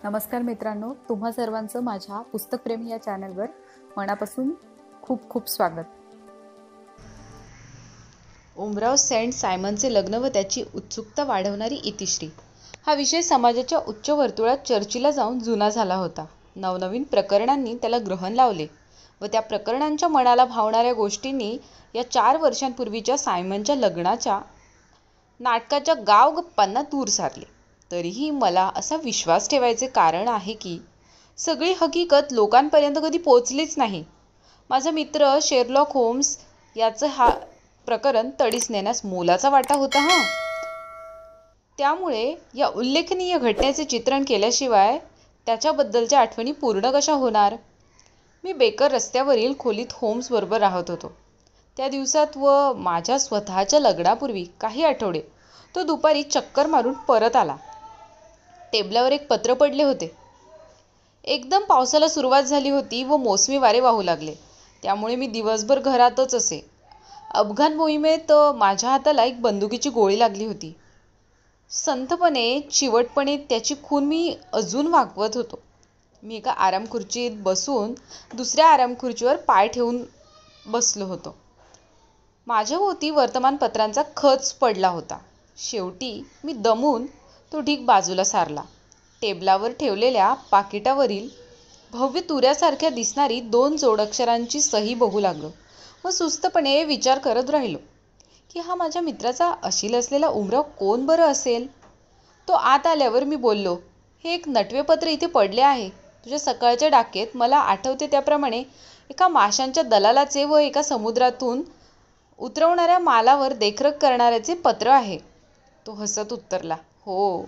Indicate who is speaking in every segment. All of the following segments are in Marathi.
Speaker 1: नमस्कार मित्रांनो, तुम्हा सर्वांचं माझ्या पुस्तकप्रेमी या चॅनलवर मनापासून खूप खूप स्वागत.
Speaker 2: उमराव सेंट सायमनचे लग्न व त्याची उत्सुकता वाढवणारी इतिश्री हा विषय समाजाच्या उच्च वर्तुळात चर्चेला जाऊन जुना झाला होता. नवनवीन प्रकरणांनी त्याला ग्रहण लावले व त्या प्रकरणांच्या मनाला भावणाऱ्या गोष्टींनी या 4 वर्षांपूर्वीच्या सायमनच्या लग्नाच्या नाटकाच्या गावगप्पांना दूर सारले. तरीही मला असा विश्वास ठेवायचे कारण आहे की सगळी हकीकत लोकांपर्यंत कधी पोचलीच नाही. माझा मित्र शेरलॉक होम्स याचं हा प्रकरण तडीस नेण्यास मोलाचा वाटा होता. त्यामुळे या उल्लेखनीय घटनेचे चित्रण केल्याशिवाय त्याच्याबद्दलच्या आठवणी पूर्ण कशा होणार. मी बेकर रस्त्यावरील खोलीत होम्स बरोबर राहत होतो. त्या दिवसात व माझ्या स्वतःच्या लग्नापूर्वी काही आठवडे तो दुपारी चक्कर मारून परत आला. टेबलावर एक पत्र पडले होते. एकदम पावसाला सुरुवात झाली होती व मोसमी वारे वाहू लागले. त्यामुळे मी दिवसभर घरातच असे. अफगाण मोहिमेत माझ्या हाताला एक बंदुकीची गोळी लागली होती. संथपणे चिवटपणे त्याची खूण मी अजून वागवत होतो. मी एका आरामखुर्चीत बसून दुसऱ्या आरामखुर्चीवर पाय ठेवून बसलो होतो. माझ्याभोवती वर्तमानपत्रांचा खच पडला होता. शेवटी मी दमून तो ढीग बाजूला सारला. टेबलावर ठेवलेल्या पाकिटावरील भव्य तुऱ्यासारख्या दिसणारी 2 जोडाक्षरांची सही बघू लागलो व सुस्तपणे विचार करत राहिलो की हा माझ्या मित्राचा अशील असलेला उमराव कोण बरं असेल. तो आत आल्यावर मी बोललो, हे एक नटवे पत्र इथे पडले आहे. तुझ्या सकाळच्या डाकेत मला आठवते त्याप्रमाणे एका माशांच्या दलालाचे व एका समुद्रातून उतरवणाऱ्या मालावर देखरेख करणाऱ्याचे पत्र आहे. तो हसत उत्तरला, हो,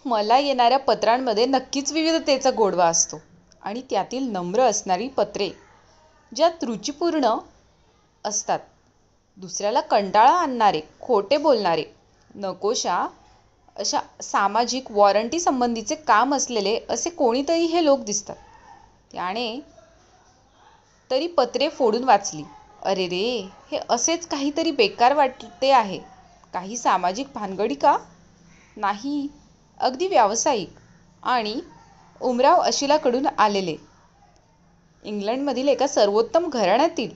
Speaker 2: मला येणाऱ्या पत्रांमध्ये नक्कीच विविधतेचा गोडवा असतो आणि त्यातील नम्र असणारी पत्रे ज्यात रुचिपूर्ण असतात, दुसऱ्याला कंटाळा आणणारे, खोटे बोलणारे, नकोशा अशा सामाजिक वॉरंटी संबंधीचे काम असलेले असे कोणीतरी हे लोक दिसतात. त्याने तरी पत्रे फोडून वाचली. अरे रे, हे असेच काहीतरी बेकार वाटते आहे. काही सामाजिक भानगडी का? नाही, अगदी व्यावसायिक. आणि उमराव अशिलाकडून आलेले. इंग्लंडमधील एका सर्वोत्तम घराण्यातील.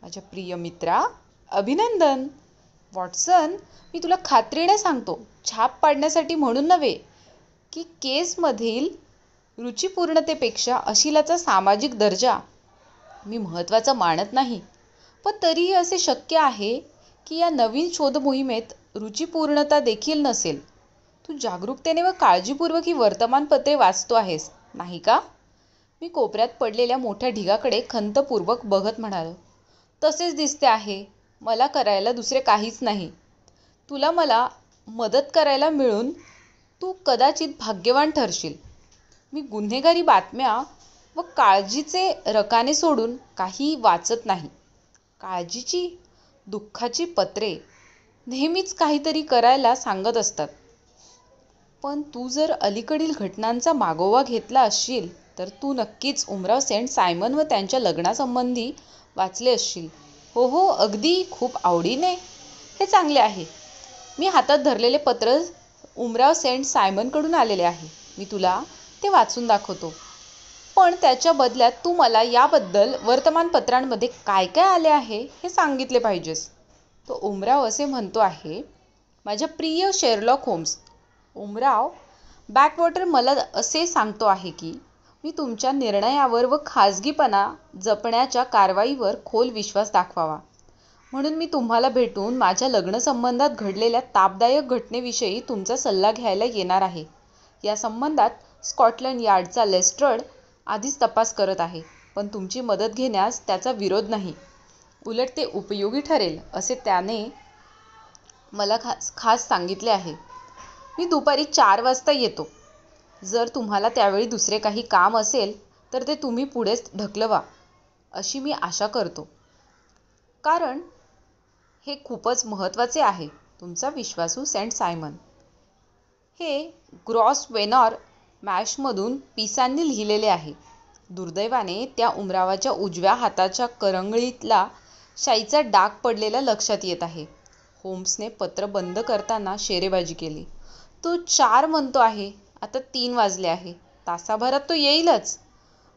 Speaker 2: माझ्या प्रिय मित्रा, अभिनंदन. वॉटसन, मी तुला खात्रीने सांगतो, छाप पाडण्यासाठी म्हणून नव्हे, की केसमधील रुचिपूर्णतेपेक्षा अशिलाचा सामाजिक दर्जा मी महत्त्वाचा मानत नाही. पण तरीही असे शक्य आहे की या नवीन शोध मोहिमेत रुचिपूर्णता देखील नसेल. तू जागरूकतेने व काळजीपूर्वक ही वर्तमानपत्रे वाचतो आहेस, नाही का? मी कोपऱ्यात पडलेल्या मोठ्या ढिगाकडे खंतपूर्वक बघत म्हणालो. तसेच दिसते आहे. मला करायला दुसरे काहीच नाही. तुला मला मदत करायला मिळून तू कदाचित भाग्यवान ठरशील. मी गुन्हेगारी बातम्या व काळजीचे रकाने सोडून काही वाचत नाही. काळजीची, दुःखाची पत्रे नेहमीच काहीतरी करायला सांगत असतात. पण तू जर अलीकडील घटनांचा मागोवा घेतला असशील तर तू नक्कीच उमराव सेंट सायमन व त्यांच्या लग्नासंबंधी वाचले असशील. हो हो, अगदी, खूप आवडीने. हे चांगले आहे. मी हातात धरलेले पत्र उमराव सेंट सायमनकडून आलेले आहे. मी तुला ते वाचून दाखवतो. पण त्याच्या बदल्यात तू मला याबद्दल वर्तमानपत्रांमध्ये काय काय आले आहे हे सांगितले पाहिजेस. तो उमराव असे म्हणतो आहे, माझ्या प्रिय शेरलॉक होम्स. उमराव बॅकवॉटर मला असे सांगतो आहे की मी तुमच्या निर्णयावर व खाजगीपणा जपण्याच्या कारवाईवर खोल विश्वास दाखवावा म्हणून मी तुम्हाला भेटून माझ्या लग्नसंबंधात घडलेल्या तापदायक घटनेविषयी तुमचा सल्ला घ्यायला येणार आहे. या संबंधात स्कॉटलंड यार्डचा लेस्ट्रड आधीच तपास करत आहे, पण तुमची मदत घेण्यास त्याचा विरोध नाही. उलट ते उपयोगी ठरेल असे त्याने मला खास सांगितले आहे. मी दुपारी 4 वाजता येतो. जर तुम्हाला त्यावेळी दुसरे काही काम असेल तर ते तुम्ही पुढेच ढकलवा अशी मी आशा करतो. कारण हे खूपच महत्त्वाचे आहे. तुमचा विश्वासू सेंट सायमन. हे ग्रॉसवेनर मॅशमधून पिसांनी लिहिलेले आहे. दुर्दैवाने त्या उमरावाच्या उजव्या हाताच्या करंगळीतला शाईचा डाग पडलेला लक्षात येत आहे. होम्सने पत्र बंद करताना शेरेबाजी केली. तो 4 म्हणतो आहे. आता 3 वाजले आहे. तासाभरात तो येईलच.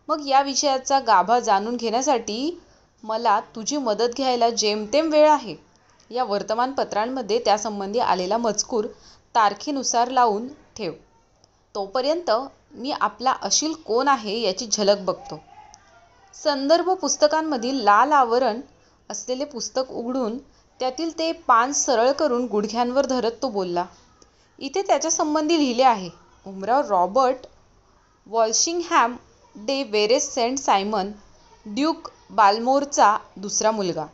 Speaker 2: मग या विषयाचा गाभा जाणून घेण्यासाठी मला तुझी मदत घ्यायला जेमतेम वेळ आहे. या वर्तमानपत्रांमध्ये त्यासंबंधी आलेला मजकूर तारखेनुसार लावून ठेव. तोपर्यंत मी आपला अशील कोण आहे याची झलक बघतो. संदर्भ पुस्तकांमधील लाल आवरण असलेले पुस्तक उघडून त्यातील ते पान सरळ करून गुडघ्यांवर धरत तो बोलला. इथे त्याच्यासंबंधी लिहिले आहे. उमराव Robert Walsingham de Vere Saint Simon, duke बाल्मोरचा दुसरा मुलगा.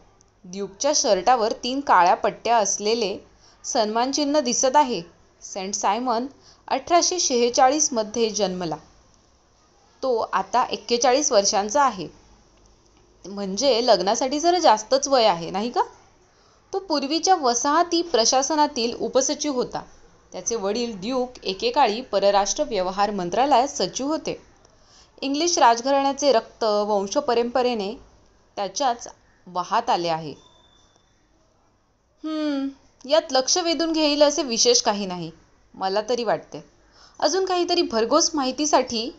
Speaker 2: ड्यूकच्या शर्टावर 3 काळ्या पट्ट्या असलेले सन्मानचिन्ह दिसत आहे. सेंट सायमन 1846 मध्ये जन्मला. तो आता 41 वर्षांचा आहे. म्हणजे लग्नासाठी जरा जास्तच वय आहे, नाही का? तो पूर्वीच्या वसाहती प्रशासनातील उपसचिव होता. त्याचे वडील ड्यूक एकेकाळी परराष्ट्र व्यवहार मंत्रालयात सचिव होते. इंग्लिश राजघराण्याचे रक्त वंशपरंपरेने त्याच्याच वाहात आले आहे. यात लक्ष वेधून घेईल असे विशेष काही नाही, मला तरी वाटते. अजून काहीतरी भरघोस माहितीसाठी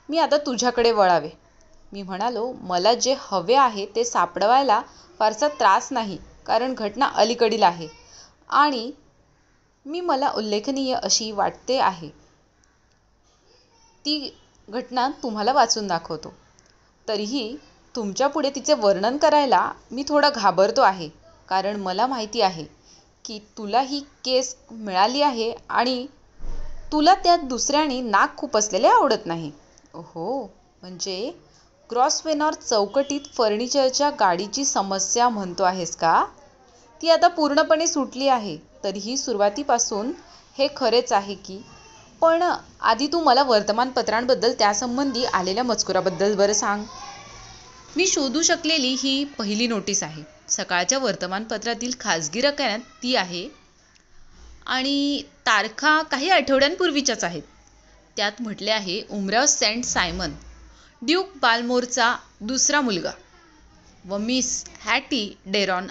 Speaker 2: मी आता तुझ्याकडे वळावे. मी म्हणालो, मला जे हवे आहे ते सापडवायला फारसा त्रास नाही, कारण घटना अलीकडील आहे आणि मला उल्लेखनीय अशी वाटते आहे. ती घटना तुम्हाला वाचून दाखवतो. तरीही तुमच्यापुढे तिचे वर्णन करायला मी थोडा घाबरतो आहे, कारण मला माहिती आहे की तुला ही केस मिळाली आहे आणि तुला त्यात दुसऱ्याने नाक खुपसलेले आवडत नाही. ओहो, म्हणजे ग्रॉसवेनर चौकटीत फर्निचरच्या गाडीची समस्या म्हणतो आहेस का? ती आता पूर्णपणे सुटली आहे. तरीही सुरुवातीपासून हे खरेच आहे की. पण आधी तू मला वर्तमानपत्रांबद्दल त्यासंबंधी आलेल्या मजकुराबद्दल बरं सांग. मी शोधू शकलेली ही पहिली नोटीस आहे. सकाळच्या वर्तमानपत्रातील खाजगी रकान्यात ती आहे आणि तारखा काही आठवड्यांपूर्वीच्याच आहेत. त्यात म्हटले आहे, उमराव सेंट सायमन, ड्यूक बाल्मोरचा दुसरा मुलगा व Miss Hatty Doran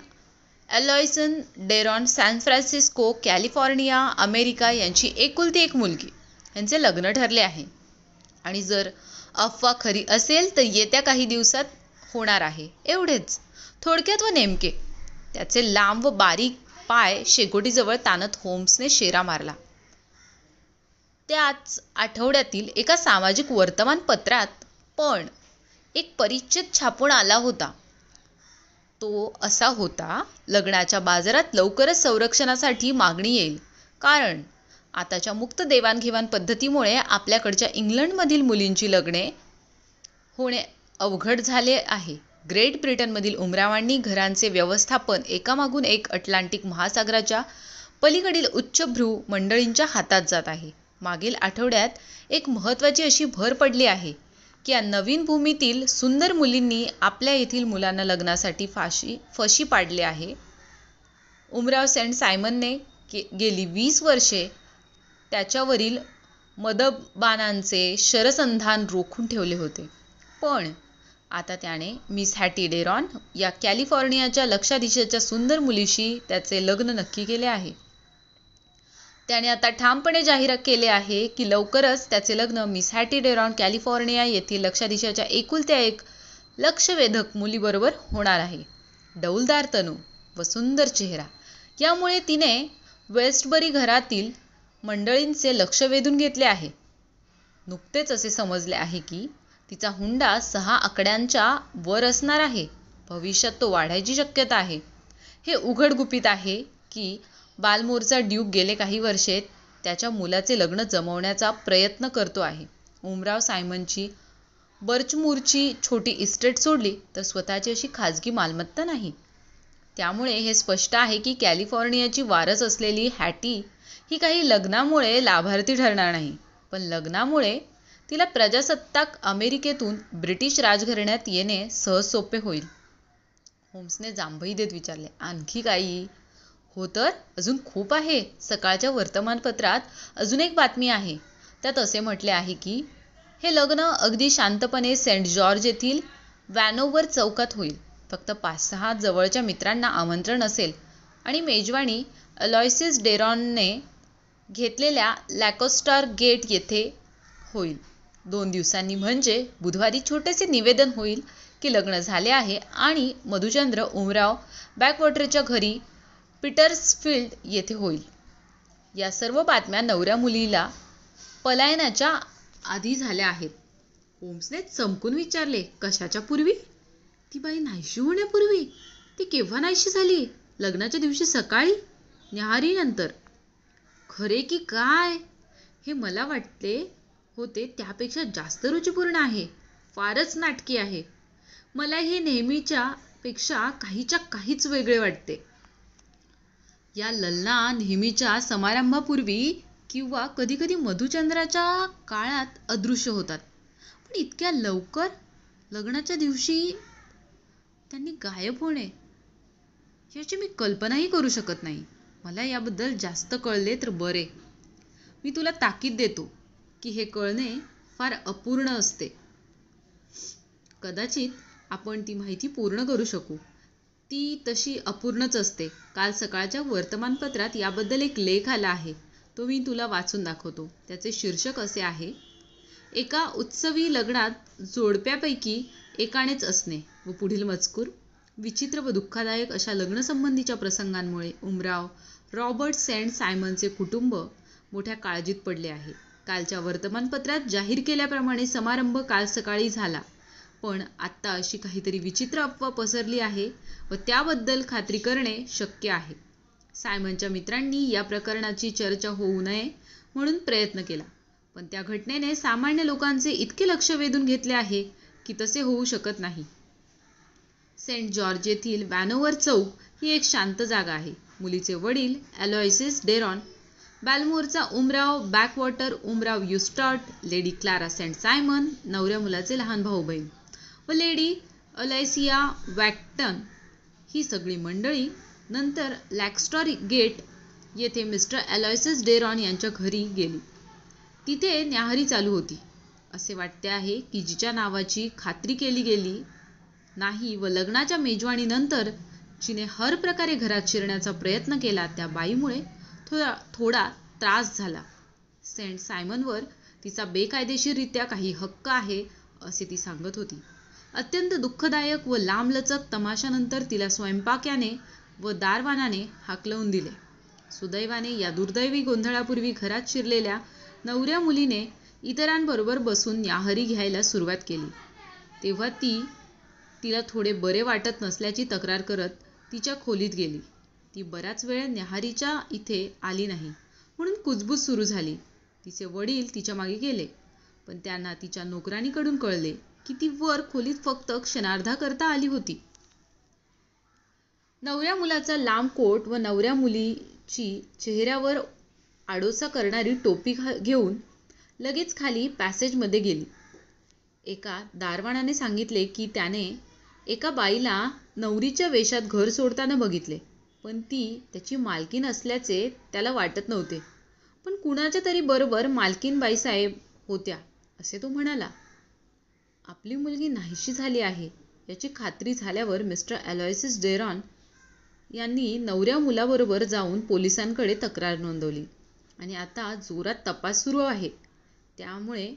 Speaker 2: Aloysius Doran, San Francisco, California, America यांची एकुलती एक मुलगी. यांचे लग्न ठरले आहे आणि जर अफवा खरी असेल तर येत्या काही दिवसात होणार आहे. एवढेच, थोडक्यात व नेमके. त्याचे लांब व बारीक पाय शेकोटीजवळ ताणत होम्सने शेरा मारला. त्याच आठवड्यातील एका सामाजिक वर्तमानपत्रात पण एक परिच्छेद छापून आला होता. तो असा होता, लग्नाच्या बाजारात लवकरच संरक्षणासाठी मागणी येईल, कारण आताच्या मुक्त देवाणघेवाण पद्धतीमुळे आपल्याकडच्या इंग्लंडमधील मुलींची लग्ने होणे अवघड झाले आहे. ग्रेट ब्रिटनमधील उमरावांनी घरांचे व्यवस्थापन एकामागून एक अटलांटिक महासागराच्या पलीकडील उच्चभ्रू मंडळींच्या हातात जात आहे. मागील आठवड्यात एक महत्त्वाची अशी भर पडली आहे की या नवीन भूमीतील सुंदर मुलींनी आपल्या येथील मुलांना लग्नासाठी फशी पाडले आहे. उमराव सेंट सायमनने गेली 20 वर्षे त्याच्यावरील मदबानांचे शरसंधान रोखून ठेवले होते. पण आता त्याने मिस हॅटी डेरॉन या कॅलिफोर्नियाच्या लक्षाधीशाच्या सुंदर मुलीशी त्याचे लग्न नक्की केले आहे. त्याने आता ठामपणे जाहीर केले आहे की लवकरच त्याचे लग्न मिस हॅटी डेरॉन कॅलिफोर्निया येथील लक्षाधीशाच्या एकुलत्या एक लक्षवेधक मुलीबरोबर होणार आहे. डौलदार तनू व सुंदर चेहरा यामुळे तिने वेस्टबरी घरातील मंडळींचे लक्ष वेधून घेतले आहे. नुकतेच असे समजले आहे की तिचा हुंडा 6 आकड्यांच्या वर असणार आहे. भविष्यात तो वाढायची शक्यता आहे. हे उघड गुपित आहे की बाल्मोरचा ड्यूक गेले काही वर्षे त्याच्या मुलाचे लग्न जमवण्याचा प्रयत्न करतो आहे. उमराव सायमनची बर्चमूरची छोटी इस्टेट सोडली तर स्वतःची अशी खाजगी मालमत्ता नाही. त्यामुळे हे स्पष्ट आहे की कॅलिफोर्नियाची वारस असलेली हॅटी ही काही लग्नामुळे लाभार्थी ठरणार नाही, पण लग्नामुळे तिला प्रजासत्ताक अमेरिकेतून ब्रिटिश राजघराण्यात येणे सहज सोपे होईल. होम्सने जांभई देत विचारले, आणखी काही? हो तर, अजून खूप आहे. सकाळच्या वर्तमानपत्रात अजून एक बातमी आहे. त्यात असे म्हटले आहे की हे लग्न अगदी शांतपणे सेंट जॉर्ज येथील वॅनोवर चौकात होईल. फक्त 5-6 जवळच्या मित्रांना आमंत्रण असेल आणि मेजवानी अलोयसिस डेरॉनने घेतलेल्या लॅकोस्टार गेट येथे होईल. 2 दिवसांनी म्हणजे बुधवारी छोटेसे निवेदन होईल की लग्न झाले आहे आणि मधुचंद्र उमराव बॅकवॉटरच्या घरी पीटर्सफील्ड येथे होईल. या सर्व बातम्या नवऱ्या मुलीला पलायनाच्या आधी झाल्या आहेत. होम्सने चमकून विचारले, कशाच्या पूर्वी? ती बाई नाहीशी होण्यापूर्वी. ती केव्हा नाहीशी झाली? लग्नाच्या दिवशी सकाळी? न्याहारीनंतर? खरे की काय? हे मला वाटले होते त्यापेक्षा जास्त रुचीपूर्ण आहे. फारच नाटकी आहे. मला हे नेहमीच्या पेक्षा काहीच्या काहीच वेगळे वाटते. या ललना नेहमीच्या समारंभापूर्वी किंवा कधीकधी मधुचंद्राच्या काळात अदृश्य होतात, पण इतक्या लवकर लग्नाच्या दिवशी त्यांनी गायब होणे याची मी कल्पनाही करू शकत नाही. मला याबद्दल जास्त कळले तर बरे. मी तुला ताकीद देतो की हे कळणे फार अपूर्ण असते. कदाचित आपण ती माहिती पूर्ण करू शकू. ती तशी अपूर्णच असते. काल सकाळच्या वर्तमानपत्रात याबद्दल एक लेख आला आहे. तो मी तुला वाचून दाखवतो. त्याचे शीर्षक असे आहे, एका उत्सवी लग्नात जोडप्यापैकी एकानेच असणे. व पुढील मजकूर, विचित्र व दुःखदायक अशा लग्नसंबंधीच्या प्रसंगांमुळे उमराव रॉबर्ट सेंट सायमनचे कुटुंब मोठ्या काळजीत पडले आहे. कालच्या वर्तमानपत्रात जाहीर केल्याप्रमाणे समारंभ काल सकाळी झाला, पण आत्ता अशी काहीतरी विचित्र अफवा पसरली आहे व त्याबद्दल खात्री करणे शक्य आहे. सायमनच्या मित्रांनी या प्रकरणाची चर्चा होऊ नये म्हणून प्रयत्न केला, पण त्या घटनेने सामान्य लोकांचे इतके लक्ष वेधून घेतले आहे की तसे होऊ शकत नाही. सेंट जॉर्ज येथील वॅनोवर चौक ही एक शांत जागा आहे. मुलीचे वडील अलोयसिस डेरॉन, बॅलमोरचा उमराव बॅकवॉटर उमराव युस्टार्ट, लेडी क्लारा सेंट सायमन, नवऱ्या मुलाचे लहान भाऊ बहीण व लेडी अलायसिया वॅक्टन ही सगळी मंडळी नंतर लॅक्स्टर गेट येथे मिस्टर अलोयसिस डेरॉन यांच्या घरी गेली. तिथे न्याहारी चालू होती. असे वाटते आहे की जिच्या नावाची खात्री केली गेली नाही व लग्नाच्या मेजवानीनंतर जिने हर प्रकारे घरात शिरण्याचा प्रयत्न केला त्या बाईमुळे थोडा त्रास झाला. सेंट सायमनवर तिचा बेकायदेशीररित्या काही हक्क आहे असे ती सांगत होती. अत्यंत दुःखदायक व लांबलचक तमाशानंतर तिला स्वयंपाक्याने व दारवानाने हाकलवून दिले. सुदैवाने या दुर्दैवी गोंधळापूर्वी घरात शिरलेल्या नवऱ्या मुलीने इतरांबरोबर बसून न्याहारी घ्यायला सुरुवात केली. तेव्हा तिला थोडे बरे वाटत नसल्याची तक्रार करत तिच्या खोलीत गेली. ती बराच वेळ न्याहारीच्या इथे आली नाही म्हणून कुजबूज सुरू झाली. तिचे वडील तिच्या मागे गेले, पण त्यांना तिच्या नोकराणीकडून कळले की ती वर खोलीत फक्त क्षणार्धाकरता आली होती. नवऱ्या मुलाचा लांब कोट व नवऱ्या मुलीची चेहऱ्यावर आडोसा करणारी टोपी घेऊन लगेच खाली पॅसेजमध्ये गेली. एका दारवानाने सांगितले की त्याने एका बाईला नवरीच्या वेशात घर सोडताना बघितले, पण ती त्याची मालकीण असल्याचे त्याला वाटत नव्हते. पण कुणाच्या तरी बरोबर मालकीण बाईसाहेब होत्या असे तो म्हणाला. आपली मुलगी नाहीशी झाली आहे याची खात्री झाल्यावर मिस्टर अलोयसिस डेरॉन यांनी नवऱ्या मुलाबरोबर जाऊन पोलिसांकडे तक्रार नोंदवली आणि आता जोरात तपास सुरू आहे. त्यामुळे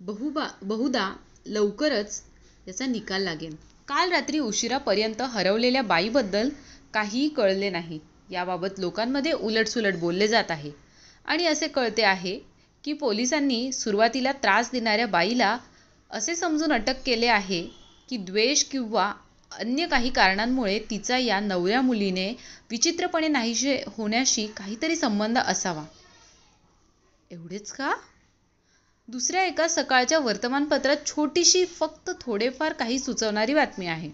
Speaker 2: बहुधा लवकरच याचा निकाल लागेल. काल रात्री उशिरापर्यंत हरवलेल्या बाईबद्दल काहीही कळले नाही. याबाबत लोकांमध्ये उलटसुलट बोलले जात आहे आणि असे कळते आहे की पोलिसांनी सुरुवातीला त्रास देणाऱ्या बाईला असे समजून अटक केले आहे की द्वेष किंवा अन्य काही कारणांमुळे तिचा या नवऱ्या मुलीने विचित्रपणे नाहीसे होण्याशी काहीतरी संबंध असावा. एवढेच का? दुसऱ्या एका सकाळच्या वर्तमानपत्रात छोटीशी फक्त थोडेफार काही सुचवणारी बातमी आहे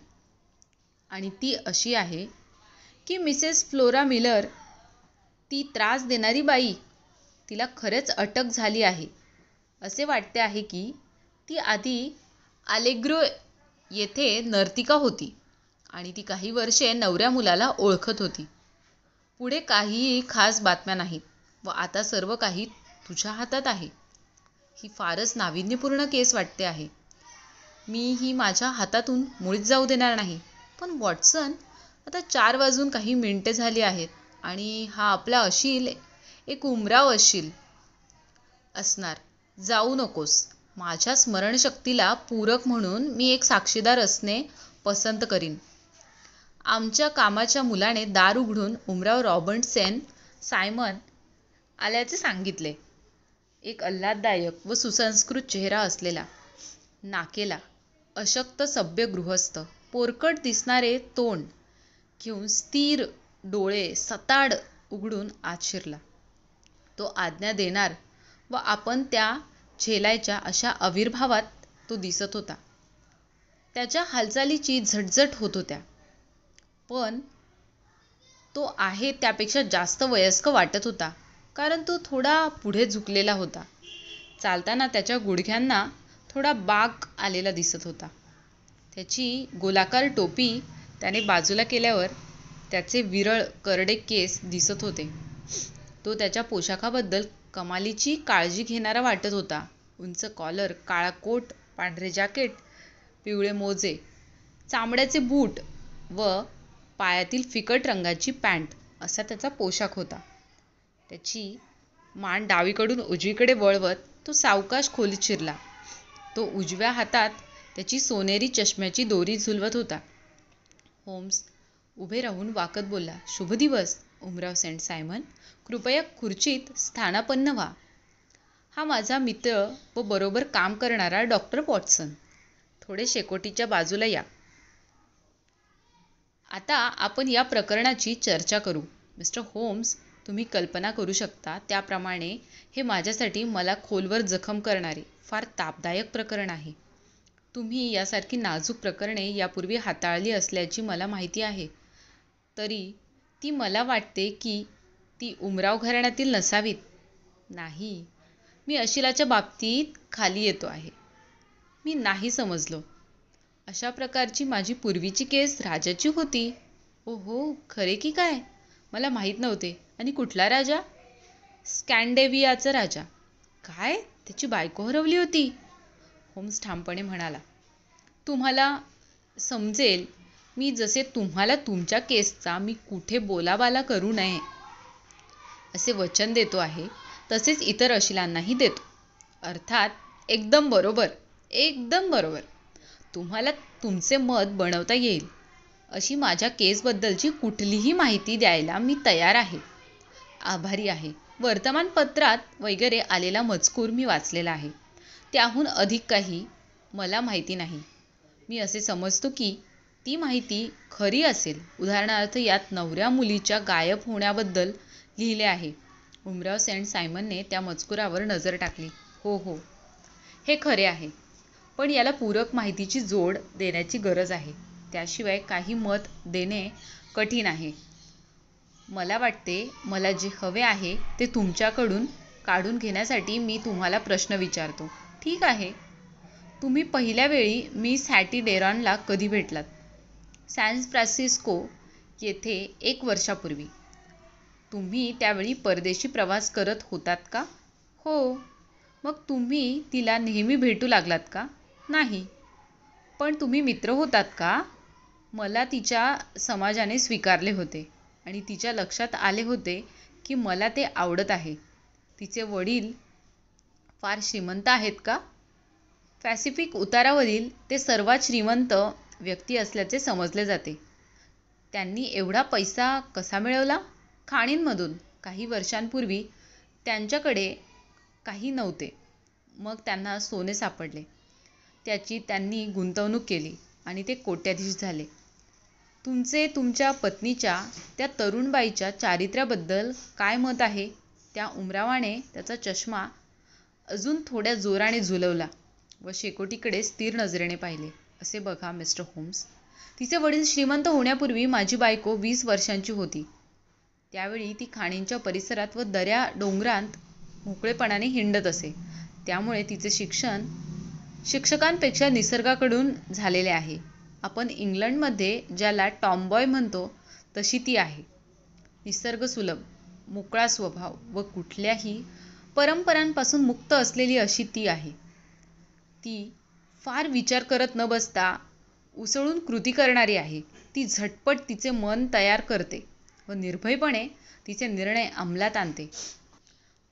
Speaker 2: आणि ती अशी आहे की मिसेस फ्लोरा मिलर, ती त्रास देणारी बाई, तिला खरेच अटक झाली आहे. असे वाटते आहे की ती आधी आलेग्रो येथे नर्तिका होती आणि ती काही वर्षे नवऱ्या मुलाला ओळखत होती. पुढे काहीही खास बातम्या नाहीत व आता सर्व काही तुझ्या हातात आहे. ही फारच नाविन्यपूर्ण केस वाटते आहे. मी ही माझ्या हातातून मुळीच जाऊ देणार नाही. पण वॉटसन, आता 4 वाजून काही मिनिटे झाली आहेत आणि हा आपला अशील एक उमराव असणार. जाऊ नकोस. माझ्या स्मरणशक्तीला पूरक म्हणून मी एक साक्षीदार असणे पसंत करीन. आमच्या कामाच्या मुलाने दार उघडून उमराव रॉबर्टसन सायमन आल्याचे सांगितले. एक आल्हाददायक व सुसंस्कृत चेहरा असलेला, नाकेला अशक्त सभ्य गृहस्थ, पोरकट दिसणारे तोंड घेऊन स्थिर डोळे सताड उघडून आत शिरला. तो आज्ञा देणार व आपण त्या झेलायच्या अशा आविर्भावात तो दिसत होता. त्याच्या हालचालीची झटझट होत होत्या, पण तो आहे त्यापेक्षा जास्त वयस्क वाटत होता, कारण तो थोडा पुढे झुकलेला होता. चालताना त्याच्या गुडघ्यांना थोडा बाक आलेला दिसत होता. त्याची गोलाकार टोपी त्याने बाजूला केल्यावर त्याचे विरळ करडे केस दिसत होते. तो त्याच्या पोशाखाबद्दल कमालीची काळजी घेणारा वाटत होता. उंच कॉलर, काळा कोट, पांढरे जॅकेट, पिवळे मोजे, चामड्याचे बूट व पायातील फिकट रंगाची पॅन्ट असा त्याचा पोशाख होता. त्याची मान डावीकडून उजवीकडे वळवत तो सावकाश खोलीत शिरला. तो उजव्या हातात त्याची सोनेरी चष्म्याची दोरी झुलवत होता. होम्स उभे राहून वाकत बोलला, शुभ दिवस उमराव सेंट सायमन, कृपया खुर्चीत स्थानापन्न व्हा. हा माझा मित्र व बरोबर काम करणारा डॉक्टर वॉटसन. थोडे शेकोटीच्या बाजूला या. आता आपण या प्रकरणाची चर्चा करू. मिस्टर होम्स, तुम्ही कल्पना करू शकता त्याप्रमाणे हे माझ्यासाठी मला खोलवर जखम करणारे फार तापदायक प्रकरण आहे. तुम्ही यासारखी नाजूक प्रकरणे यापूर्वी हाताळली असल्याची मला माहिती आहे. तरी ती मला वाटते की ती उमराव घराण्यातील नसावीत. नाही, मी अशिलाच्या बाबतीत खाली येतो आहे. मी नाही समजलो. अशा प्रकारची माझी पूर्वीची केस राजाची होती. ओहो, खरे की काय? मला माहीत नव्हते. आणि कुठला राजा? स्कॅन्डेवियाचा राजा. काय, त्याची बायको हरवली होती? होम्स ठामपणे म्हणाला. तुम्हाला समजेल, मी जसे तुम्हाला तुमच्या केसचा मी कुठे बोलाबाला करू नये असे वचन देतो आहे, तसेच इतर अशिलांनाही देतो. अर्थात एकदम बरोबर, एकदम बरोबर. तुम्हाला तुमचे मत बनवता येईल अशी माझ्या केसबद्दलची कुठलीही माहिती द्यायला मी तयार आहे. आभारी आहे. वर्तमानपत्रात वगैरे आलेला मजकूर मी वाचलेला आहे. त्याहून अधिक काही मला माहिती नाही. मी असे समजतो की ती माहिती खरी असेल. उदाहरणार्थ, यात नवऱ्या मुलीच्या गायब होण्याबद्दल लिहिले आहे. उमराव सेंट सायमनने त्या मजकुरावर नजर टाकली. हो हो, हे खरे आहे. पण याला पूरक माहितीची जोड देण्याची गरज आहे. त्याशिवाय काही मत देणे कठीण आहे. मला वाटते, मला जे हवे आहे ते तुमच्याकडून काढून घेण्यासाठी मी तुम्हाला प्रश्न विचारतो. ठीक आहे. तुम्ही पहिल्या वेळी मिस हॅटी डेरॉनला कधी भेटलात? सॅन फ्रान्सिस्को येथे 1 वर्षापूर्वी. तुम्ही त्यावेळी परदेशी प्रवास करत होतात का? हो. मग तुम्ही तिला नेहमी भेटू लागलात का? नाही. पण तुम्ही मित्र होतात का? मला तिच्या समाजाने स्वीकारले होते आणि तिच्या लक्षात आले होते की मला ते आवडत आहे. तिचे वडील फार श्रीमंत आहेत का? पॅसिफिक उतारावरील ते सर्वात श्रीमंत व्यक्ती असल्याचे समजले जाते. त्यांनी एवढा पैसा कसा मिळवला? खाणींमधून. काही वर्षांपूर्वी त्यांच्याकडे काही नव्हते. मग त्यांना सोने सापडले. त्याची त्यांनी गुंतवणूक केली आणि ते कोट्याधीश झाले. तुमचे तुमच्या पत्नीच्या त्या तरुण बाईच्या चारित्र्याबद्दल काय मत आहे? त्या उमरावाने त्याचा चष्मा अजून थोड्या जोराने झुलवला व शेकोटीकडे स्थिर नजरेने पाहिले. असे बघा मिस्टर होम्स, तिचे वडील श्रीमंत होण्यापूर्वी माझी बायको 20 वर्षांची होती. त्यावेळी ती खाणींच्या परिसरात व दऱ्या डोंगरांत मोकळेपणाने हिंडत असे. त्यामुळे तिचे शिक्षण शिक्षकांपेक्षा निसर्गाकडून झालेले आहे. आपण इंग्लंडमध्ये ज्याला टॉमबॉय म्हणतो तशी ती आहे. निसर्गसुलभ, मोकळा स्वभाव व कुठल्याही परंपरांपासून मुक्त असलेली अशी ती आहे. ती फार विचार करत न बसता उसळून कृती करणारी आहे. ती झटपट तिचे मन तयार करते व निर्भयपणे तिचे निर्णय अंमलात आणते.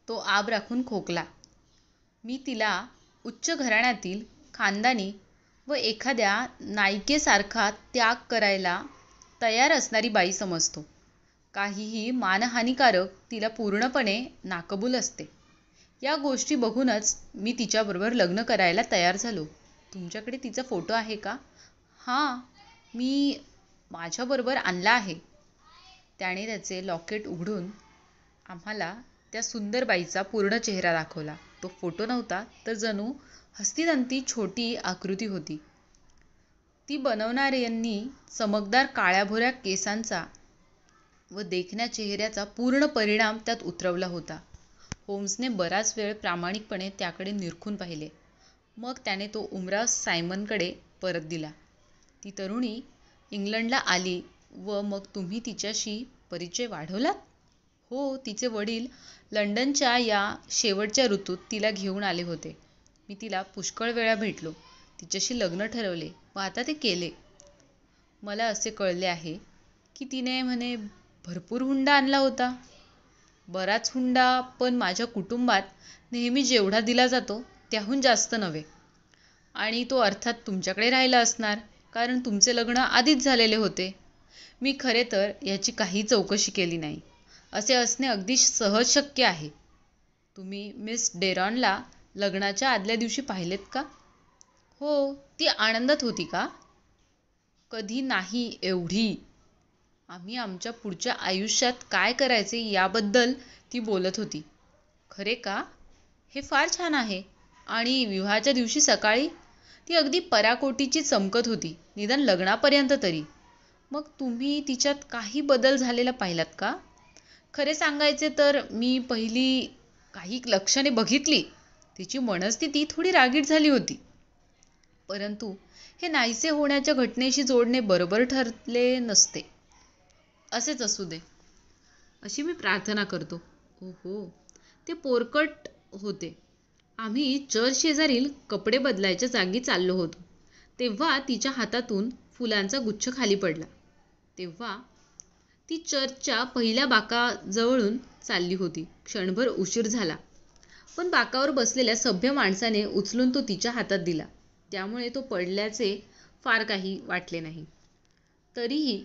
Speaker 2: तो आब राखून खोकला. मी तिला उच्च घराण्यातील खानदानी व एखाद्या नायिकेसारखा त्याग करायला तयार असणारी बाई समजतो. काहीही मानहानिकारक तिला पूर्णपणे नाकबूल असते. या गोष्टी बघूनच मी तिच्याबरोबर लग्न करायला तयार झालो. तुमच्याकडे तिचा फोटो आहे का? हां, मी माझ्याबरोबर आणला आहे. त्याने त्याचे लॉकेट उघडून आम्हाला त्या सुंदर बाईचा पूर्ण चेहरा दाखवला. तो फोटो नव्हता, तर जणू हस्तिदंती छोटी आकृती होती. ती बनवणाऱ्यांनी चमकदार काळ्याभोऱ्या केसांचा व देखण्या चेहऱ्याचा पूर्ण परिणाम त्यात उतरवला होता. होम्सने बराच वेळ प्रामाणिकपणे त्याकडे निरखून पाहिले. मग त्याने तो उमरा सायमनकडे परत दिला. ती तरुणी इंग्लंडला आली व मग तुम्ही तिच्याशी परिचय वाढवलात? हो, तिचे वडील लंडनच्या या शेवटच्या ऋतूत तिला घेऊन आले होते. मी तिला पुष्कळ वेळा भेटलो, तिच्याशी लग्न ठरवले व आता ते केले. मला असे कळले आहे की तिने म्हणे भरपूर हुंडा आणला होता. बराच हुंडा, पण माझ्या कुटुंबात नेहमी जेवढा दिला जातो त्याहून जास्त नव्हे. आणि तो अर्थात तुमच्याकडे राहिला असणार, कारण तुमचे लग्न आधीच झालेले होते. मी खरे तर याची काही चौकशी केली नाही. असे असणे अगदी सहज शक्य आहे. तुम्ही मिस डेरॉनला लग्नाच्या आदल्या दिवशी पाहिलेत का? हो. ती आनंदात होती का? कधी नाही एवढी. आम्ही आमच्या पुढच्या आयुष्यात काय करायचे याबद्दल ती बोलत होती. खरे का? हे फार छान आहे. आणि विवाहाच्या दिवशी सकाळी ती अगदी पराकोटीची चमकत होती, निदान लग्नापर्यंत तरी. मग तुम्ही तिच्यात काही बदल झालेला पाहिलात का? खरे सांगायचे तर मी पहिली काही लक्षणे बघितली. तिची मनस्थिती थोडी रागीट झाली होती. परंतु हे नाहीसे होण्याच्या घटनेशी जोडणे बरोबर ठरले नसते. असेच असू दे, अशी मी प्रार्थना करतो. ओहो, ते पोरकट होते. आम्ही चर्च शेजारील कपडे बदलायच्या जागी चाललो होतो, तेव्हा तिच्या हातातून फुलांचा गुच्छ खाली पडला. तेव्हा ती चर्चच्या पहिल्या बाकाजवळून चालली होती. क्षणभर उशीर झाला, पण बाकावर बसलेल्या सभ्य माणसाने उचलून तो तिच्या हातात दिला. त्यामुळे तो पडल्याचे फार काही वाटले नाही. तरीही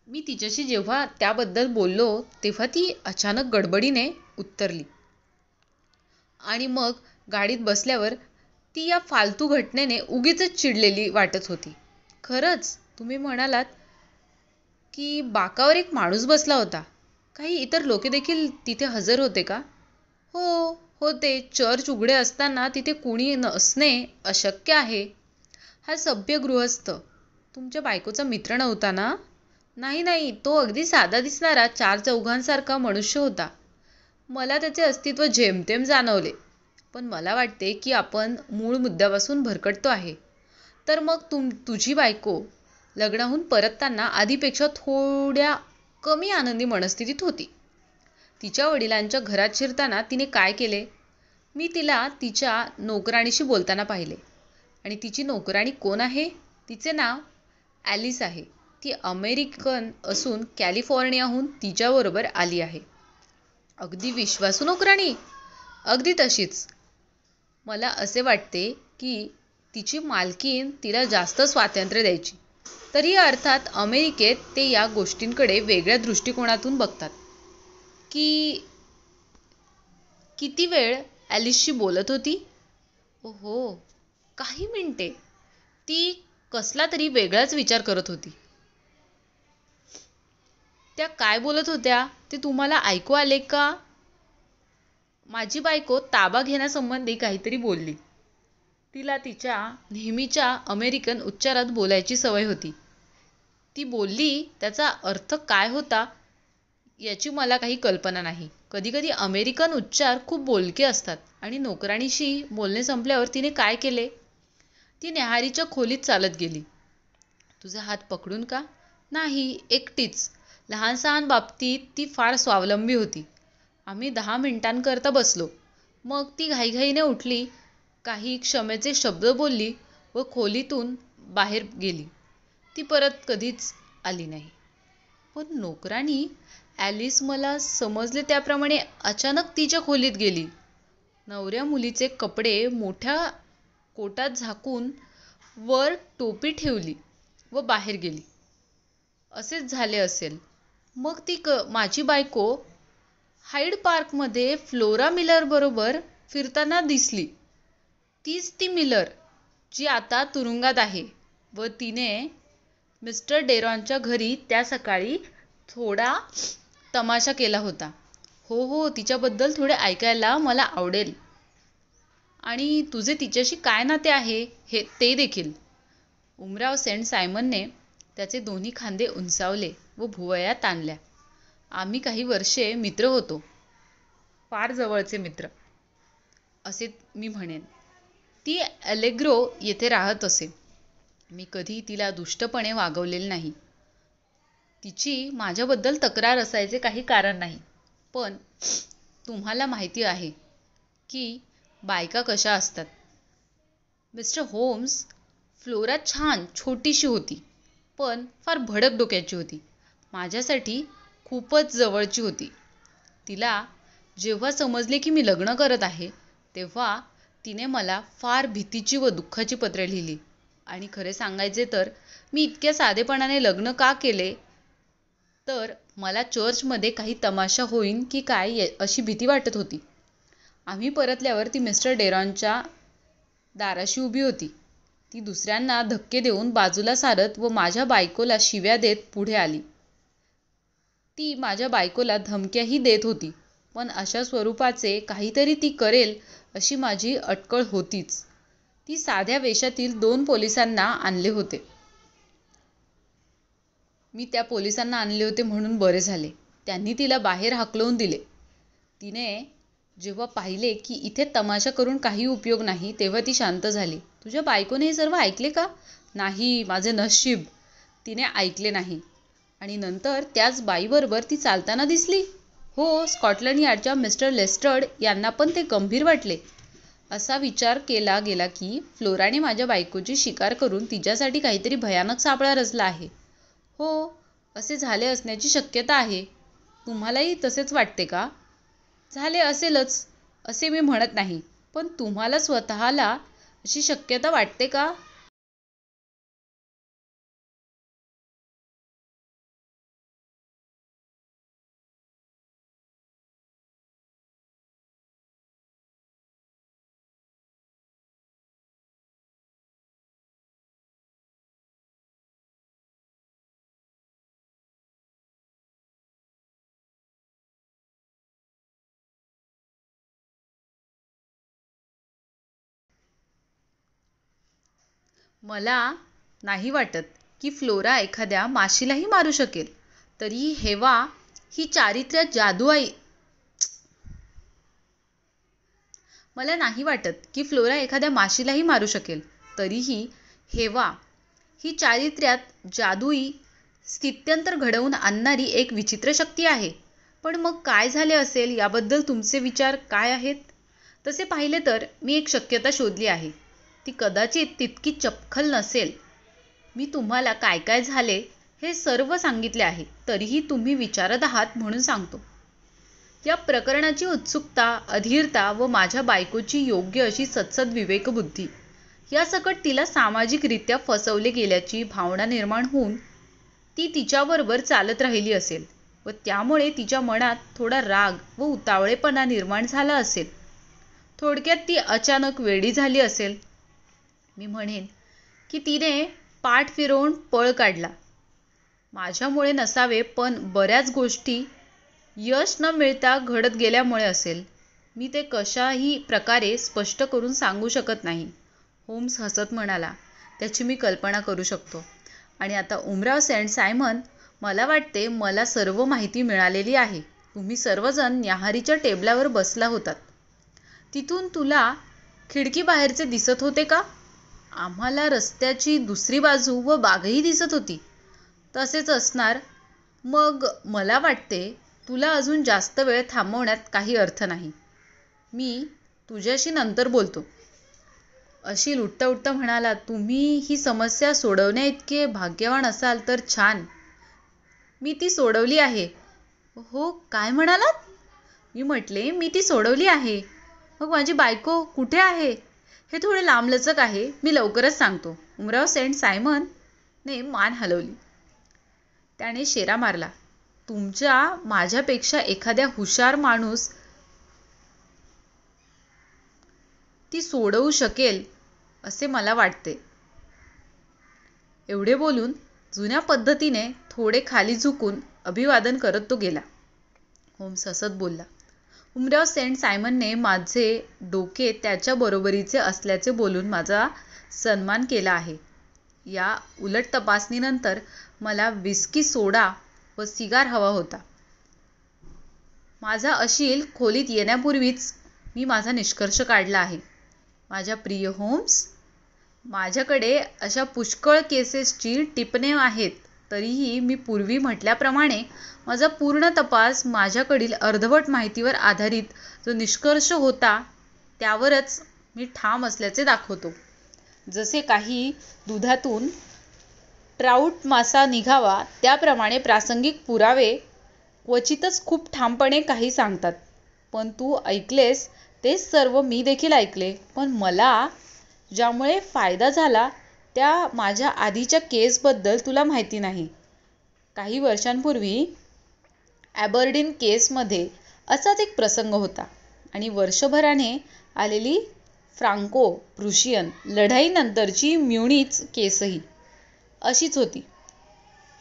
Speaker 2: मी तिच्याशी जेव्हा त्याबद्दल बोललो तेव्हा ती अचानक गडबडीने उत्तरली. आणि मग गाडीत बसल्यावर ती या फालतू घटनेने उगीचच चिडलेली वाटत होती. खरंच तुम्ही म्हणालात की बाकावर एक माणूस बसला होता. काही इतर लोक देखील तिथे हजर होते का? हो, होते. चर्च उघडे असताना तिथे कुणी नसणे अशक्य आहे. हा सभ्य गृहस्थ तुमच्या बायकोचा मित्र नव्हता ना? नाही, तो अगदी साधा दिसणारा 4 चौघांसारखा मनुष्य होता. मला त्याचे अस्तित्व जेमतेम जाणवले. पण मला वाटते की आपण मूळ मुद्द्यापासून भरकटतो आहे. तर मग तुझी बायको लग्नाहून परतताना आधीपेक्षा थोड्या कमी आनंदी मनस्थितीत होती. तिच्या वडिलांच्या घरात शिरताना तिने काय केले? मी तिला तिच्या नोकराणीशी बोलताना पाहिले. आणि तिची नोकराणी कोण आहे? तिचे नाव ॲलिस आहे. ती अमेरिकन असून कॅलिफोर्नियाहून तिच्याबरोबर आली आहे. अगदी विश्वासू नोकराणी? अगदी तशीच. मला असे वाटते की तिची मालकीण तिला जास्त स्वातंत्र्य द्यायची. तरीही अर्थात अमेरिकेत ते या गोष्टींकडे वेगळ्या दृष्टिकोनातून बघतात. किती वेळ ॲलिसशी बोलत होती? ओहो, काही मिनिटे. ती कसला तरी वेगळाच विचार करत होती. त्या काय बोलत होत्या ते तुम्हाला ऐकू आले का? माझी बायको ताबा घेण्यासंबंधी काहीतरी बोलली. तिला तिच्या नेहमीच्या अमेरिकन उच्चारात बोलायची सवय होती. ती बोलली त्याचा अर्थ काय होता याची मला काही कल्पना नाही. कधीकधी अमेरिकन उच्चार खूप बोलके असतात. आणि नोकराणीशी बोलणे संपल्यावर तिने काय केले? ती न्याहारीच्या खोलीत चालत गेली. तुझा हात पकडून का? नाही, एकटीच. लहान सहान बाबतीत ती फार स्वावलंबी होती. आम्ही 10 मिनिटांकरता बसलो. मग ती घाईघाईने उठली, काही क्षमेचे शब्द बोलली व खोलीतून बाहेर गेली. ती परत कधीच आली नाही. पण नोकराणी ॲलिस मला समजले त्याप्रमाणे अचानक तिच्या खोलीत गेली. नवऱ्या मुलीचे कपडे मोठ्या कोटात झाकून वर टोपी ठेवली व बाहेर गेली. असेच झाले असेल. मग ती माझी बायको हाईड पार्कमध्ये फ्लोरा मिलर बरोबर फिरताना दिसली. तीच ती मिलर जी आता तुरुंगात आहे व तिने मिस्टर डेरॉनच्या घरी त्या सकाळी थोडा तमाशा केला होता. हो हो, तिच्याबद्दल थोडे ऐकायला मला आवडेल. आणि तुझे तिच्याशी काय नाते आहे हे ते देखील. उमराव सेंट सायमनने त्याचे दोन्ही खांदे उंचावले व भुवया ताणल्या. आम्ही काही वर्षे मित्र होतो. फार जवळचे मित्र असे मी म्हणेन. ती अलेग्रो येथे राहत असे. मी कधी तिला दुष्टपणे वागवलेले नाही. तिची माझ्याबद्दल तक्रार असायचे काही कारण नाही. पण तुम्हाला माहिती आहे की बायका कशा असतात. मिस्टर होम्स, फ्लोरा छान छोटीशी होती, पण फार भडक डोक्याची होती. माझ्यासाठी खूपच जवळची होती. तिला जेव्हा समजले की मी लग्न करत आहे, तेव्हा तिने मला फार भीतीची व दुःखाची पत्रे लिहिली. आणि खरे सांगायचे तर मी इतक्या साधेपणाने लग्न का केले, तर मला चर्चमध्ये काही तमाशा होईन की काय अशी भीती वाटत होती. आम्ही परतल्यावर ती मिस्टर डेरॉनच्या दाराशी उभी होती. ती दुसऱ्यांना धक्के देऊन बाजूला सारत व माझ्या बायकोला शिव्या देत पुढे आली. ती माझ्या बायकोला धमक्याही देत होती, पण अशा स्वरूपाचे काहीतरी ती करेल अशी माझी अटकळ होतीच. ती साध्या वेशातील 2 पोलिसांना आणले होते. मी त्या पोलिसांना आणले होते म्हणून बरे झाले. त्यांनी तिला बाहेर हाकलवून दिले. तिने जेव्हा पाहिले की इथे तमाशा करून काही उपयोग नाही, तेव्हा ती शांत झाली. तुझ्या बायकोने हे सर्व ऐकले का? नाही, माझे नशीब. तिने ऐकले नाही. आणि नंतर त्याच बाईबरोबर ती चालताना दिसली. हो, स्कॉटलंड यार्डच्या मिस्टर लेस्ट्रड यांना पण ते गंभीर वाटले. असा विचार केला गेला की फ्लोराने माझ्या बायकोची शिकार करून तिच्यासाठी काहीतरी भयानक सापळा रचला आहे. हो, असे झाले असण्याची शक्यता आहे. तुम्हालाही तसेच वाटते का? झाले असेलच असे मी म्हणत नाही, पण तुम्हाला स्वतःला अशी शक्यता वाटते का? मला नाही वाटत की फ्लोरा एखाद्या माशीलाही मारू शकेल. तरीही हेवा ही चारित्र्यात जादू आहे. मला नाही वाटत की फ्लोरा एखाद्या माशीलाही मारू शकेल. तरीही हेवा ही चारित्र्यात जादुई स्थित्यंतर घडवून आणणारी एक विचित्र शक्ती आहे. पण मग काय झाले असेल याबद्दल तुमचे विचार काय आहेत? तसे पाहिले तर मी एक शक्यता शोधली आहे. ती कदाचित तितकी चपखल नसेल. मी तुम्हाला काय काय झाले हे सर्व सांगितले आहे, तरीही तुम्ही विचारत आहात म्हणून सांगतो. या प्रकरणाची उत्सुकता, अधीरता व माझ्या बायकोची योग्य अशी सत्सद विवेकबुद्धी यासकट तिला सामाजिकरित्या फसवले गेल्याची भावना निर्माण होऊन ती तिच्याबरोबर चालत राहिली असेल व त्यामुळे तिच्या मनात थोडा राग व उतावळेपणा निर्माण झाला असेल. थोडक्यात ती अचानक वेडी झाली असेल. मी म्हणेन की तिने पाठ फिरवून पळ काढला. माझ्यामुळे नसावे, पण बऱ्याच गोष्टी यश न मिळता घडत गेल्यामुळे असेल. मी ते कशाही प्रकारे स्पष्ट करून सांगू शकत नाही. होम्स हसत म्हणाला, त्याची मी कल्पना करू शकतो. आणि आता उमराव सेंट सायमन, मला वाटते मला सर्व माहिती मिळालेली आहे. तुम्ही सर्वजण न्याहारीच्या टेबलावर बसला होतात. तिथून तुला खिडकीबाहेरचे दिसत होते का? आम्हाला रस्त्याची दुसरी बाजू व बागही दिसत होती. तसेच असणार. मग मला वाटते तुला अजून जास्त वेळ थांबवण्यात काही अर्थ नाही. मी तुझ्याशी नंतर बोलतो. अशील उठता उठता म्हणाला, तुम्ही ही समस्या सोडवण्याइतके भाग्यवान असाल तर छान. मी ती सोडवली आहे. हो, काय म्हणालात? मी म्हटले मी ती सोडवली आहे. मग माझी बायको कुठे आहे? हे थोडे लांबलचक आहे, मी लवकरच सांगतो. उमराव सेंट सायमनने मान हलवली. त्याने शेरा मारला. तुमच्या माझ्यापेक्षा एखाद्या हुशार माणूस ती सोडवू शकेल असे मला वाटते. एवढे बोलून जुन्या पद्धतीने थोडे खाली झुकून अभिवादन करत तो गेला. होम्स हसत बोलला. उमराव सेंट सायमनने माझे डोके त्याच्या बरोबरीचे असल्याचे बोलून माझा सन्मान केला आहे. या उलट तपासणीनंतर मला विस्की सोडा व सिगार हवा होता. माझा अशील खोलीत येण्यापूर्वीच मी माझा निष्कर्ष काढला आहे. माझ्या प्रिय होम्स, माझ्याकडे अशा पुष्कळ केसेसची टिपणे आहेत, तरीही मी पूर्वी म्हटल्याप्रमाणे माझा पूर्ण तपास माझ्याकडील अर्धवट माहितीवर आधारित जो निष्कर्ष होता त्यावरच मी ठाम असल्याचे दाखवतो. जसे काही दुधातून ट्राऊट मासा निघावा त्याप्रमाणे प्रासंगिक पुरावे क्वचितच खूप ठामपणे काही सांगतात. पण तू ऐकलेस तेच सर्व मी देखील ऐकले. पण मला ज्यामुळे फायदा झाला त्या माझ्या आधीच्या केसबद्दल तुला माहिती नाही. काही वर्षांपूर्वी ॲबरडीन केसमध्ये असाच एक प्रसंग होता आणि वर्षभराने आलेली फ्रांको प्रुशियन लढाईनंतरची म्युनिच केसही अशीच होती.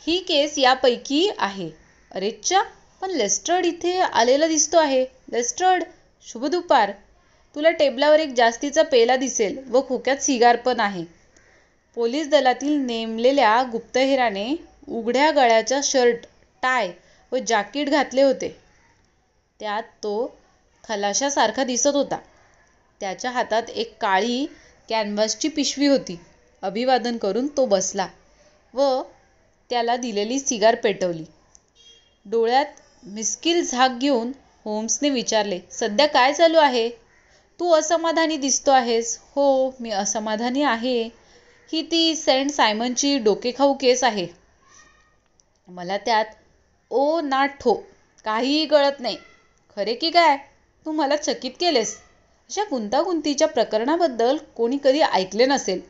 Speaker 2: ही केस यापैकी आहे. अरेच्चा, पण लेस्ट्रड इथे आलेला दिसतो आहे. लेस्ट्रड, शुभ दुपार. तुला टेबलावर एक जास्तीचा पेला दिसेल व खोक्यात सिगार पण आहे. पोलीस दलातील नेमलेल्या गुप्तहेराने उघड्या गळ्याचा शर्ट, टाय व जाकीट घातले होते. त्यात तो खलाशासारखा दिसत होता. त्याच्या हातात एक काळी कॅनव्हासची पिशवी होती. अभिवादन करून तो बसला व त्याला दिलेली सिगार पेटवली. डोळ्यात मिश्कील झाक घेऊन होम्सने विचारले, सध्या काय चालू आहे? तू असमाधानी दिसतो आहेस. हो, मी असमाधानी आहे. ही ती सेंट सायमनची डोकेखाऊ केस आहे. मला त्यात ओ ना ठो काहीही कळत नाही. खरे की काय? तू मला चकित केलेस. अशा गुंतागुंतीच्या प्रकरणाबद्दल कोणी कधी ऐकले नसेल.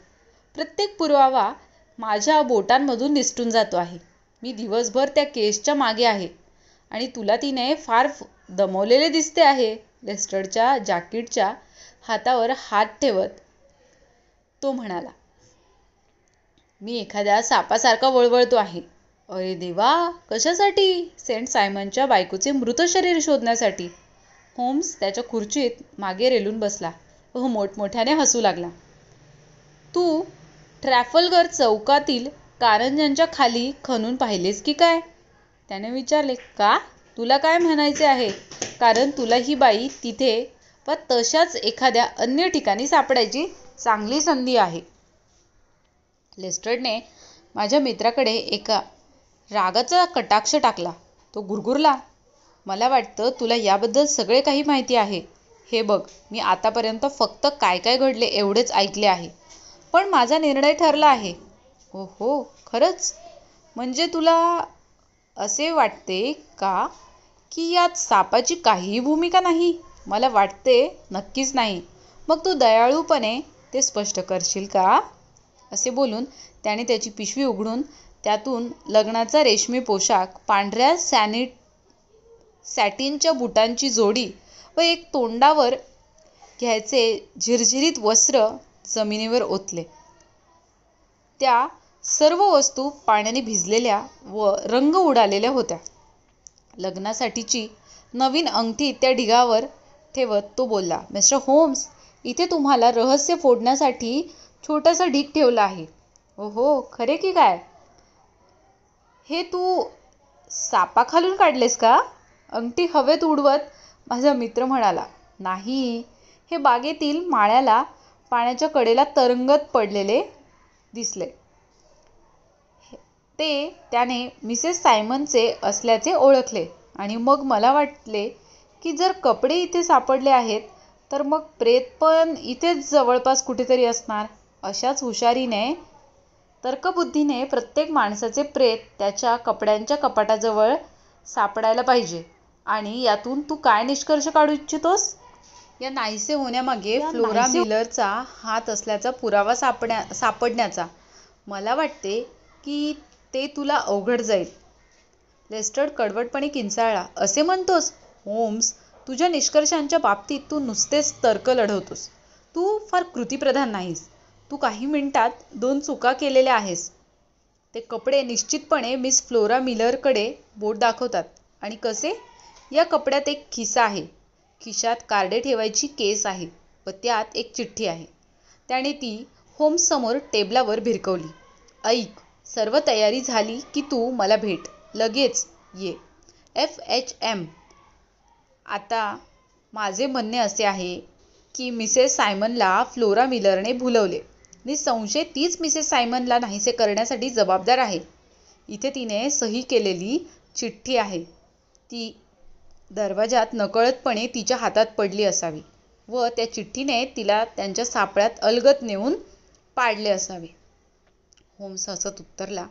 Speaker 2: प्रत्येक पुरावा माझ्या बोटांमधून निसटून जातो आहे. मी दिवसभर त्या केसच्या मागे आहे आणि तुला तिने फार दमवलेले दिसते आहे. लेस्टरच्या जाकीटच्या हातावर हात ठेवत तो म्हणाला. मी एखाद्या सापासारखा वळवळतो आहे. अरे देवा, कशासाठी? सेंट सायमनच्या बायकोचे मृत शरीर शोधण्यासाठी. होम्स त्याच्या खुर्चीत मागे रेलून बसला व मोठमोठ्याने हसू लागला. तू ट्रॅफल्गर चौकातील कारंज्याच्या खाली खणून पाहिलेस की काय? त्याने विचारले. का? तुला काय म्हणायचे आहे? कारण तुला ही बाई तिथे व तशाच एखाद्या अन्य ठिकाणी सापडायची चांगली संधी आहे. लेस्ट्रडने माझ्या मित्राकडे एका रागाचा कटाक्ष टाकला. तो गुरगुरला. मला वाटतं तुला याबद्दल सगळे काही माहिती आहे. हे बघ, मी आतापर्यंत फक्त काय काय घडले एवढेच ऐकले आहे. पण माझा निर्णय ठरला आहे. हो, खरंच? म्हणजे तुला असे वाटते का की यात सापाची काहीही भूमिका नाही? मला वाटते नक्कीच नाही. मग तू दयाळूपणे ते स्पष्ट करशील का? असे बोलून त्याने त्याची पिशवी उघडून त्यातून लग्नाचा रेशमी पोशाख, पांढऱ्या सॅटिनच्या बुटांची जोडी व एक तोंडावर घ्यायचे झिरझिरीत वस्त्र जमिनीवर ओतले. त्या सर्व वस्तू पाण्याने भिजलेल्या व रंग उडालेल्या होत्या. लग्नासाठीची नवीन अंगठी त्या ढिगावर ठेवत तो बोलला. मिस्टर होम्स, इथे तुम्हाला रहस्य फोडण्यासाठी छोटासा ढीग ठेवला आहे. हो, खरे की काय? हे तू सापाखालून काढलेस का? अंगठी हवेत उडवत माझा मित्र म्हणाला. नाही, हे बागेतील माळ्याला पाण्याच्या कडेला तरंगत पडलेले दिसले. ते त्याने मिसेस सायमनचे असल्याचे ओळखले आणि मग मला वाटले की जर कपडे इथे सापडले आहेत तर मग प्रेत पण इथेच जवळपास कुठेतरी असणार. अशाच हुशारीने, तर्कबुद्धीने प्रत्येक माणसाचे प्रेत त्याच्या कपड्यांच्या कपाटाजवळ सापडायला पाहिजे. आणि यातून तू काय निष्कर्ष काढू इच्छितोस? या नाहीसे होण्यामागे फ्लोरा मिलरचा हात असल्याचा पुरावा सापडण्याचा मला वाटते की ते तुला अवघड जाईल. लेस्टर कडवटपणे किंचाळला. असे म्हणतोस? होम्स, तुझ्या निष्कर्षांच्या बाबतीत तू नुसतेच तर्क लढवतोस. तू फार कृतीप्रधान नाहीस. तू काही मिनिटात 2 चुका केलेल्या आहेस. ते कपडे निश्चितपणे मिस फ्लोरा मिलरकडे बोट दाखवतात. आणि कसे? या कपड्यात एक खिसा आहे. खिशात कार्डे ठेवायची केस आहे व त्यात एक चिठ्ठी आहे. त्याने ती होम्ससमोर टेबलावर भिरकवली. ऐक, सर्व तयारी झाली की तू मला भेट. लगेच ये. FHM. आता माझे म्हणणे असे आहे की मिसेस सायमनला फ्लोरा मिलरने भुलवले. निसंशय तीच मिसेस सायमनला नाहीसे करण्यासाठी जबाबदार आहे. इथे तिने सही केलेली चिठ्ठी आहे. ती दरवाजात नकळतपणे तिच्या हातात पडली असावी व त्या चिठ्ठीने तिला त्यांच्या सापळ्यात अलगद नेऊन पाडले असावे. होम्स हसत उत्तरला.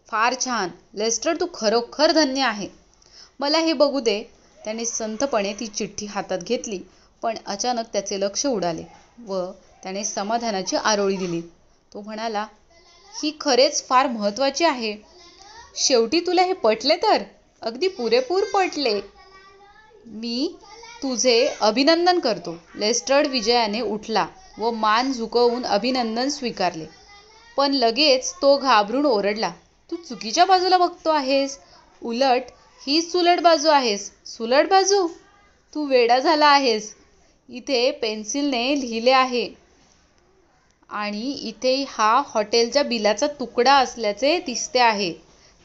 Speaker 2: फार छान लेस्टर, तू खरोखर धन्य आहे. मला हे बघू दे. त्याने संथपणे ती चिठ्ठी हातात घेतली, पण अचानक त्याचे लक्ष उडाले व त्याने समाधानाची आरोळी दिली. तो म्हणाला, ही खरेच फार महत्वाची आहे. शेवटी तुला हे पटले तर? अगदी पुरेपूर पटले. मी तुझे अभिनंदन करतो. लेस्टर विजयाने उठला व मान झुकवून अभिनंदन स्वीकारले. पण लगेच तो घाबरून ओरडला. तू चुकीच्या बाजूला बघतो आहेस. उलट हीच सुलट बाजू आहेस. सुलट बाजू? तू वेडा झाला आहेस. इथे पेन्सिलने लिहिले आहे आणि इथे हा हॉटेलच्या बिलाचा तुकडा असल्याचे दिसते आहे.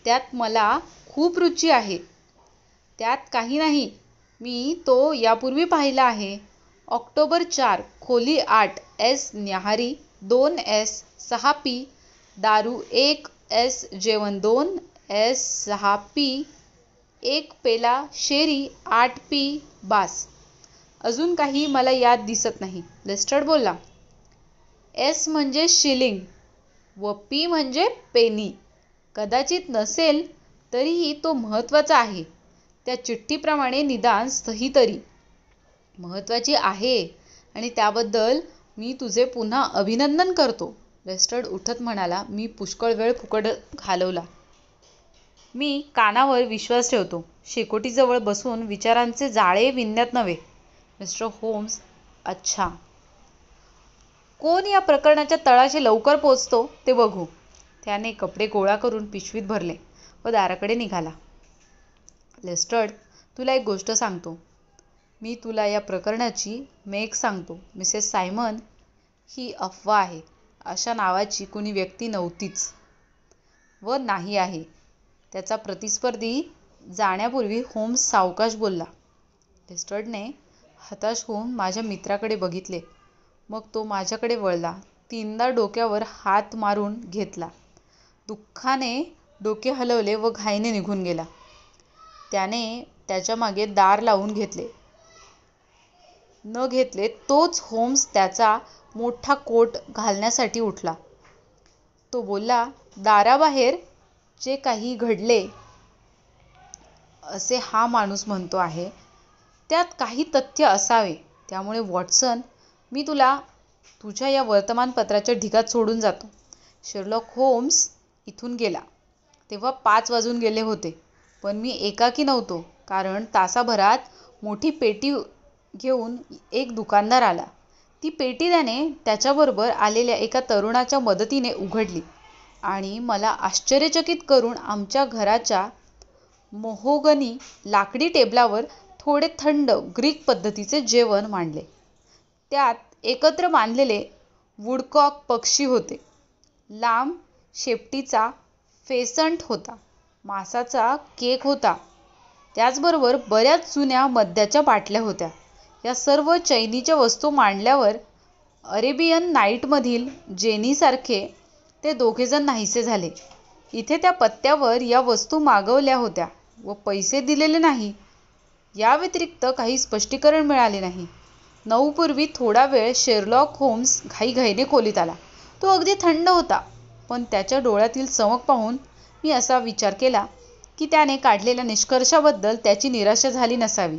Speaker 2: त्यात मला खूप रुची आहे. त्यात काही नाही. मी तो यापूर्वी पाहिला आहे. ऑक्टोबर 4, खोली 8, S न्याहारी 2S 6P, दारू 1S, जेवण 2S 6P, 1 पेला शेरी 8P, बास. अजून काही मला यात दिसत नाही. लेस्टर बोलला. S म्हणजे शिलिंग व P म्हणजे पेनी. कदाचित नसेल तरीही तो महत्त्वाचा आहे. त्या चिठ्ठीप्रमाणे निदान सही तरी महत्त्वाची आहे आणि त्याबद्दल मी तुझे पुन्हा अभिनंदन करतो. लेस्टर उठत म्हणाला. मी पुष्कळ वेळ फुकट घालवला. मी कानावर विश्वास ठेवतो. शेकोटीजवळ बसून विचारांचे जाळे विणण्यात नव्हे. Mister Holmes. अच्छा. कोण या प्रकरणाच्या तळाशी लवकर पोचतो ते बघू. त्याने कपडे गोळा करून पिशवीत भरले व दाराकडे निघाला. लेस्टर, तुला एक गोष्ट सांगतो. मी तुला या प्रकरणाची मेख सांगतो. मिसेस सायमन ही अफवा आहे. अशा नावाची कुणी व्यक्ती नव्हतीच व नाही आहे. त्याचा प्रतिस्पर्धी जाण्यापूर्वी होम्स सावकाश बोलला. लेस्टरने हताश होऊन माझ्या मित्राकडे बघितले. मग तो माझ्याकडे वळला. 3दा डोक्यावर हात मारून घेतला. दुःखाने डोके हलवले व घाईने निघून गेला. त्याने त्याच्या मागे दार लावून घेतले न घेतले तोच होम्स त्याचा मोठा कोट घालण्यासाठी उठला. तो बोलला, दाराबाहेर जे काही घडले असे हा माणूस म्हणतो आहे त्यात काही तथ्य असावे. त्यामुळे वॉटसन, मी तुला तुझ्या या वर्तमानपत्राच्या ढिगात सोडून जातो. शेरलॉक होम्स इथून गेला तेव्हा 5 वाजून गेले होते. पण मी एकाकी नव्हतो, कारण तासाभरात मोठी पेटी घेऊन एक दुकानदार आला. ती पेटी त्याने त्याच्याबरोबर आलेल्या एका तरुणाच्या मदतीने उघडली आणि मला आश्चर्यचकित करून आमच्या घराच्या महोगनी लाकडी टेबलावर थोडे थंड ग्रीक पद्धतीचे जेवण मांडले. त्यात एकत्र बांधलेले वुडकॉक पक्षी होते. लांब शेपटीचा फेसंट होता. मांसाचा केक होता. त्याचबरोबर बऱ्याच जुन्या मद्याच्या बाटल्या होत्या. या सर्व चैनीच्या वस्तू मांडल्यावर अरेबियन नाईटमधील जेनीसारखे ते दोघेजण नाहीसे झाले. इथे त्या पत्त्यावर या वस्तू मागवल्या होत्या व पैसे दिलेले नाही. या व्यतिरिक्त काही स्पष्टीकरण मिळाले नाही. 9 पूर्वी थोडा वेळ शेरलॉक होम्स घाईघाईने खोलीत आला. तो अगदी थंड होता, पण त्याच्या डोळ्यातील चमक पाहून मी असा विचार केला की त्याने काढलेल्या निष्कर्षाबद्दल त्याची निराशा झाली नसावी.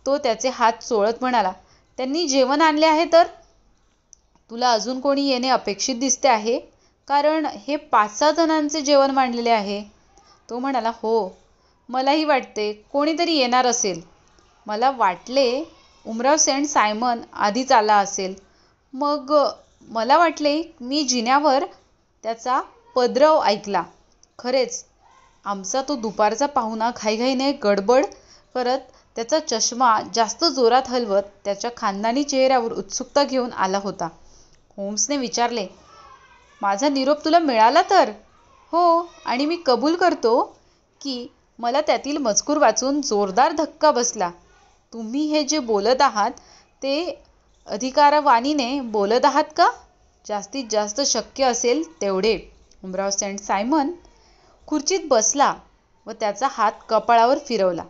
Speaker 2: तो त्याचे हात चोळत म्हणाला, त्यांनी जेवण आणले आहे तर? तुला अजून कोणी येणे अपेक्षित दिसते आहे, कारण हे 5-6 जणांचे जेवण मांडलेले आहे. तो म्हणाला, हो, मलाही वाटते कोणीतरी येणार असेल. मला वाटले उमराव सेंट सायमन आधीच आला असेल. मग मला वाटले मी जिन्यावर त्याचा पदराव ऐकला. खरेच आमचा तो दुपारचा पाहुणा घाईघाईने गडबड करत, त्याचा चष्मा जास्त जोरात हलवत त्याच्या खानदानी चेहऱ्यावर उत्सुकता घेऊन आला होता. होम्सने विचारले, माझा निरोप तुला मिळाला तर? हो, आणि मी कबूल करतो की मला त्यातील मजकूर वाचून जोरदार धक्का बसला. तुम्ही हे जे बोलत आहात ते अधिकारवाणीने बोलत आहात का? जास्तीत जास्त शक्य असेल तेवढे. उमराव सेंट सायमन खुर्चीत बसला व त्याचा हात कपाळावर फिरवला.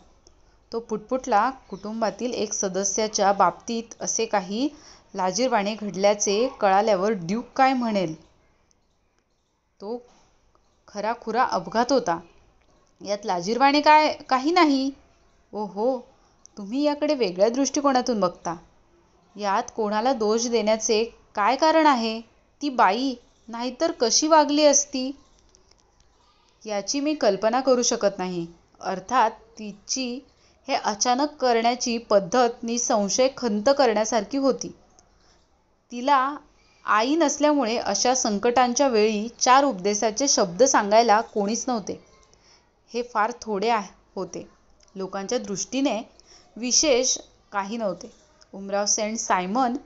Speaker 2: तो पुटपुटला, कुटुंबातील एक सदस्याच्या बाबतीत असे काही लाजिरवाणे घडल्याचे कळाल्यावर ड्यूक काय म्हणेल? तो खराखुरा अपघात होता. यात लाजिरवाणे काही नाही. ओहो, तुम्ही याकडे वेगळ्या दृष्टिकोनातून बघता. यात कोणाला दोष देण्याचे काय कारण आहे? ती बाई नाहीतर कशी वागली असती याची मी कल्पना करू शकत नाही. अर्थात तिची हे अचानक करण्याची पद्धत निसंशय खंत करण्यासारखी होती. तिला आई नसल्यामुळे अशा संकटांच्या वेळी 4 उपदेशाचे शब्द सांगायला कोणीच नव्हते. हे फार थोडे होते. लोकांच्या दृष्टीने विशेष काही नव्हते. उमराव सेंट सायमन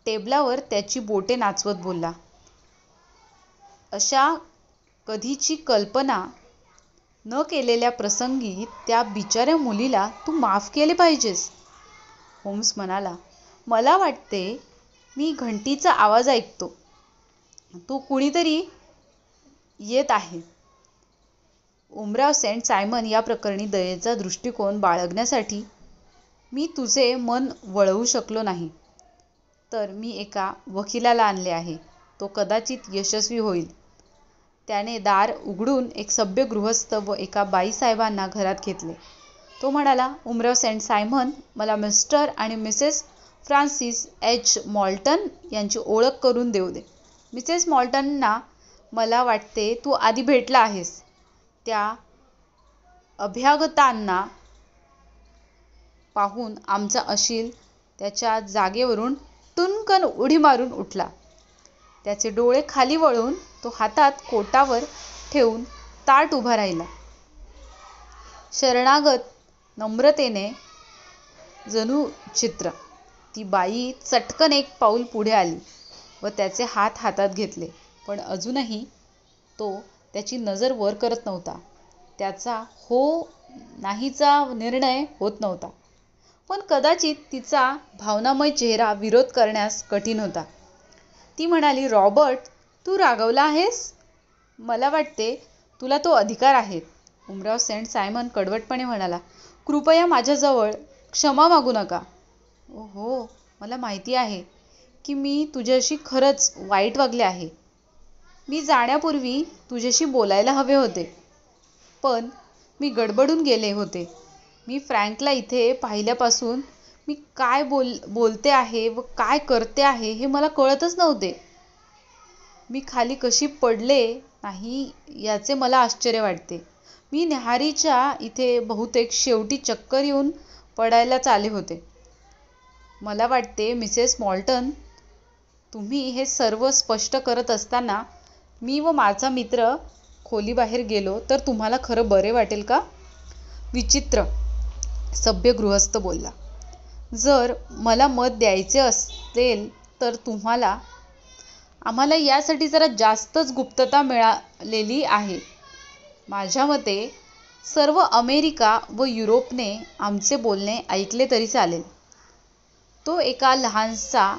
Speaker 2: टेबलावर त्याची बोटे नाचवत बोलला, अशा कधीची कल्पना न केलेल्या प्रसंगी त्या बिचाऱ्या मुलीला तू माफ केले पाहिजेस. होम्स म्हणाला, मला वाटते मी घंटीचा आवाज ऐकतो. तो कुणीतरी येत आहे. उमराव सेंट सायमन, या प्रकरणी दयेचा दृष्टिकोन बाळगण्यासाठी मी तुझे मन वळवू शकलो नाही, तर मी एका वकिलाला आणले आहे. तो कदाचित यशस्वी होईल. त्याने दार उघडून एक सभ्य गृहस्थ व एका बाईसाहेबांना घरात घेतले. तो म्हणाला, उमराव सेंट सायमन, मला मिस्टर आणि मिसेस फ्रान्सिस एच. मॉल्टन यांची ओळख करून देऊ दे. मिसेस मॉल्टनना मला वाटते तू आधी भेटला आहेस. त्या अभ्यागतांना पाहून आमचा अशील त्याच्या जागेवरून टुनकन उडी मारून उठला. त्याचे डोळे खाली वळून तो हातात कोटावर ठेवून ताठ उभा राहिला. शरणागत नम्रतेने जणू चित्र. ती बाई चटकन एक पाऊल पुढे आली व त्याचे हात हातात घेतले, पण अजूनही तो त्याची नजर वर करत नव्हता. त्याचा हो नाहीचा निर्णय होत नव्हता, पण कदाचित तिचा भावनामय चेहरा विरोध करण्यास कठीण होता. ती म्हणाली, रॉबर्ट, तू रागावला आहेस? मला वाटते तुला तो अधिकार आहे. उमराव सेंट सायमन कडवटपणे म्हणाला, कृपया माझ्याजवळ क्षमा मागू नका. हो, मला माहिती आहे की मी तुझ्याशी खरंच वाईट वागले आहे. मी जाण्यापूर्वी तुझ्याशी बोलायला हवे होते, पण मी गडबडून गेले होते. मी फ्रँकला इथे पाहिल्यापासून मी काय बोलते आहे व काय करते आहे हे मला कळतच नव्हते. मी खाली कशी पडले नाही याचे मला आश्चर्य वाटते. मी न्याहारीच्या इथे बहुतेक शेवटी चक्कर येऊन पडायलाच आले होते. मला वाटते मिसेस मॉल्टन, तुम्ही हे सर्व स्पष्ट करत असताना मी व माझा मित्र खोलीबाहेर गेलो तर तुम्हाला खरं बरे वाटेल का? विचित्र, सभ्य गृहस्थ बोलला. जर मला मत द्यायचे असेल तर आम्हाला यासाठी जरा जास्तच गुप्तता मिळालेली आहे. माझ्या मते सर्व अमेरिका व युरोपने आमचे बोलणे ऐकले तरी चालेल. तो एका लहानसा,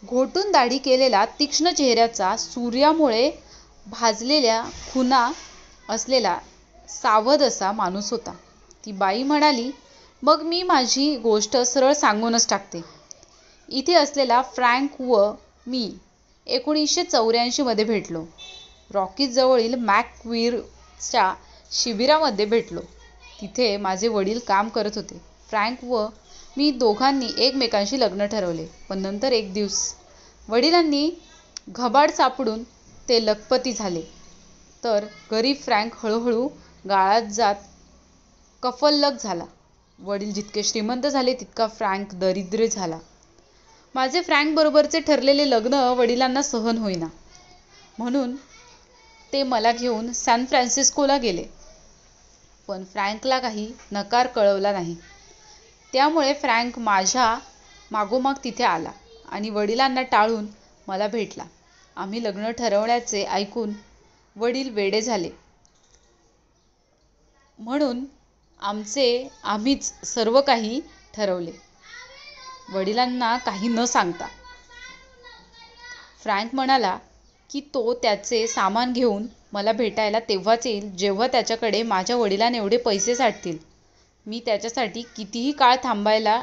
Speaker 2: घोटून दाढी केलेला, तीक्ष्ण चेहऱ्याचा, सूर्यामुळे भाजलेल्या खुणा असलेला सावध असा माणूस होता. ती बाई म्हणाली, मग मी माझी गोष्ट सरळ सांगूनच टाकते. इथे असलेला फ्रँक व मी 1984 मध्ये भेटलो. रॉकीज जवळील मॅकक्विरच्या शिबिरामध्ये भेटलो. तिथे माझे वडील काम करत होते. फ्रँक व मी दोघांनी एकमेकांशी लग्न ठरवले. पण नंतर एक दिवस वडिलांनी घबाड सापडून ते लखपती झाले. तर गरीब फ्रँक हळूहळू गाळात जात कफल्लक झाला. वडील जितके श्रीमंत झाले तितका फ्रँक दरिद्र झाला. माझे फ्रँक बरोबरचे ठरलेले लग्न वडिलांना सहन होईना, म्हणून ते मला घेऊन सॅन फ्रान्सिस्कोला गेले. पण फ्रँकला काही नकार कळवला नाही. त्यामुळे फ्रँक माझ्या मागोमाग तिथे आला आणि वडिलांना टाळून मला भेटला. आम्ही लग्न ठरवण्याचे ऐकून वडील वेडे झाले. म्हणून आम्हीच सर्व काही ठरवले, वडिलांना काही न सांगता. फ्रँक म्हणाला की तो त्याचे सामान घेऊन मला भेटायला तेव्हाच येईल जेव्हा त्याच्याकडे माझ्या वडिलांएवढे पैसे साठतील. मी त्याच्यासाठी कितीही काळ थांबायला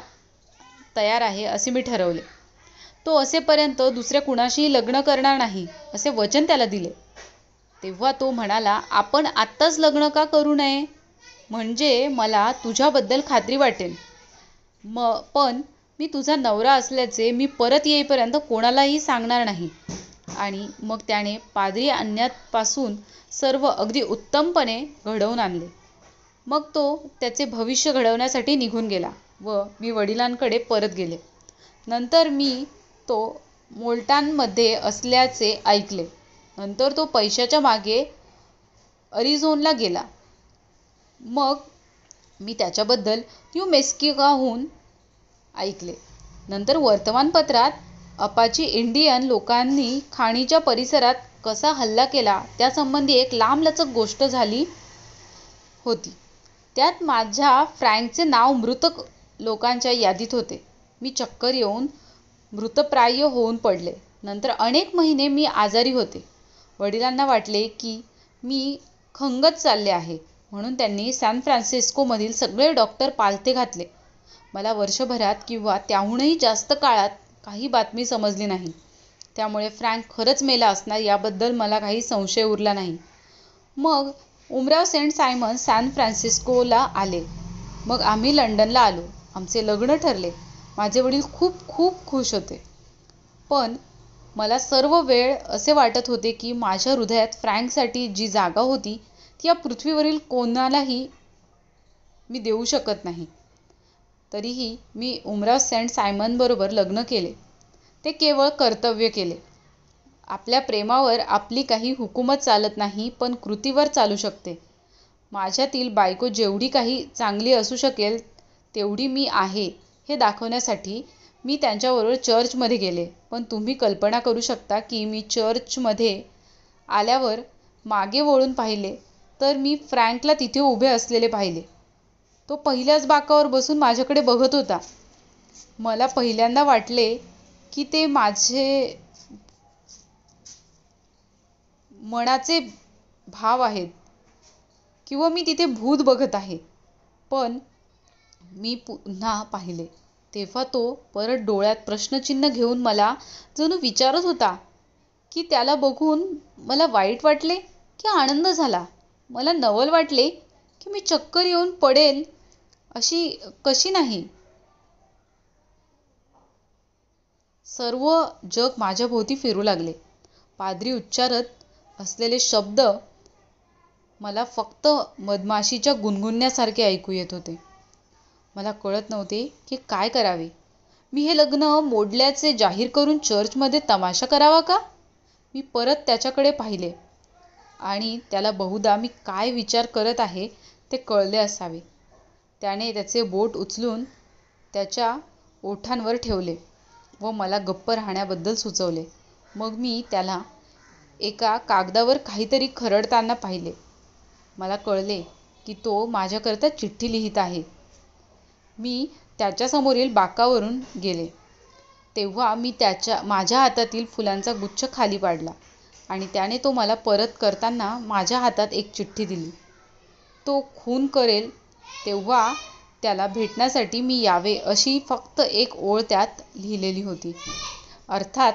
Speaker 2: तयार आहे असे मी ठरवले. तो असेपर्यंत दुसऱ्या कुणाशीही लग्न करणार नाही असे वचन त्याला दिले. तेव्हा तो म्हणाला, आपण आत्ताच लग्न का करू नये, म्हणजे मला तुझ्याबद्दल खात्री वाटेल. पण मी तुझा नवरा असल्याचे मी परत येईपर्यंत कोणालाही सांगणार नाही. आणि मग त्याने पादरी आणण्यापासून सर्व अगदी उत्तमपणे घडवून आणले. मग तो त्याचे भविष्य घडवण्यासाठी निघून गेला व मी वडिलांकडे परत गेले. नंतर मी तो मोल्टानमध्ये असल्याचे ऐकले. नंतर तो पैशाच्या मागे अरिझोनाला गेला. मग मी त्याच्याबद्दल न्यू मेक्सिकोहून ऐकले. नंतर वर्तमानपत्रात अपाची इंडियन लोकांनी खाणीच्या परिसरात कसा हल्ला केला त्यासंबंधी एक लांबलचक गोष्ट झाली होती. त्यात माझ्या फ्रँकचे नाव मृत लोकांच्या यादीत होते. मी चक्कर येऊन मृतप्राय होऊन पडले. नंतर अनेक महिने मी आजारी होते. वडिलांना वाटले की मी खंगत चालले आहे, म्हणून त्यांनी सॅन फ्रान्सिस्कोमधील सगळे डॉक्टर पालथे घातले. मला वर्षभरात किंवा त्याहूनही जास्त काळात काही बातमी समजली नाही. त्यामुळे फ्रँक खरंच मेला असणार याबद्दल मला काही संशय उरला नाही. मग उमराव सेंट सायमन सॅन फ्रान्सिस्कोला आले. मग आम्ही लंडनला आलो. आमचे लग्न ठरले. माझे वडील खूप खूप खुश होते. पण मला सर्व वेळ असे वाटत होते की माझ्या हृदयात फ्रँकसाठी जी जागा होती ती या पृथ्वीवरील कोणालाही मी देऊ शकत नाही. तरीही मी उमराव सेंट सायमनबरोबर लग्न केले. ते केवळ कर्तव्य केले. आपल्या प्रेमावर आपली काही हुकूमत चालत नाही, पण कृतीवर चालू शकते. माझ्यातील बायको जेवढी काही चांगली असू शकेल तेवढी मी आहे हे दाखवण्यासाठी मी त्यांच्याबरोबर चर्चमध्ये गेले. पण तुम्ही कल्पना करू शकता की मी चर्चमध्ये आल्यावर मागे वळून पाहिले तर मी फ्रँकला तिथे उभे असलेले पाहिले. तो पहिल्याच बाकावर बसून माझ्याकडे बघत होता. मला पहिल्यांदा वाटले की ते माझे मनाचे भाव आहेत किंवा मी तिथे भूत बघत आहे. पण मी पुन्हा पाहिले तेव्हा तो परत डोळ्यात प्रश्नचिन्ह घेऊन मला जणू विचारत होता की त्याला बघून मला वाईट वाटले की आनंद झाला. मला नवल वाटले की मी चक्कर येऊन पडेल अशी कशी नाही. सर्व जग माझ्याभोवती फिरू लागले. पाद्री उच्चारत असलेले शब्द मला फक्त मधमाशीच्या गुणगुणण्यासारखे ऐकू येत होते. मला कळत नव्हते की काय करावे. मी हे लग्न मोडल्याचे जाहीर करून चर्चमध्ये तमाशा करावा का? मी परत त्याच्याकडे पाहिले आणि त्याला बहुधा मी काय विचार करत आहे ते कळले असावे. त्याने त्याचे बोट उचलून त्याच्या ओठांवर ठेवले व मला गप्प राहण्याबद्दल सुचवले. मग मी त्याला एका कागदावर काहीतरी खरडताना पाहिले. मला कळले की तो माझ्याकरता चिठ्ठी लिहित आहे. मी त्याच्यासमोरील बाकावरून गेले तेव्हा मी माझ्या हातातील फुलांचा गुच्छ खाली पाडला आणि त्याने तो मला परत करताना माझ्या हातात एक चिठ्ठी दिली. तो खून करेल तेव्हा त्याला भेटण्यासाठी मी यावे अशी फक्त एक ओळ त्यात लिहिलेली होती. अर्थात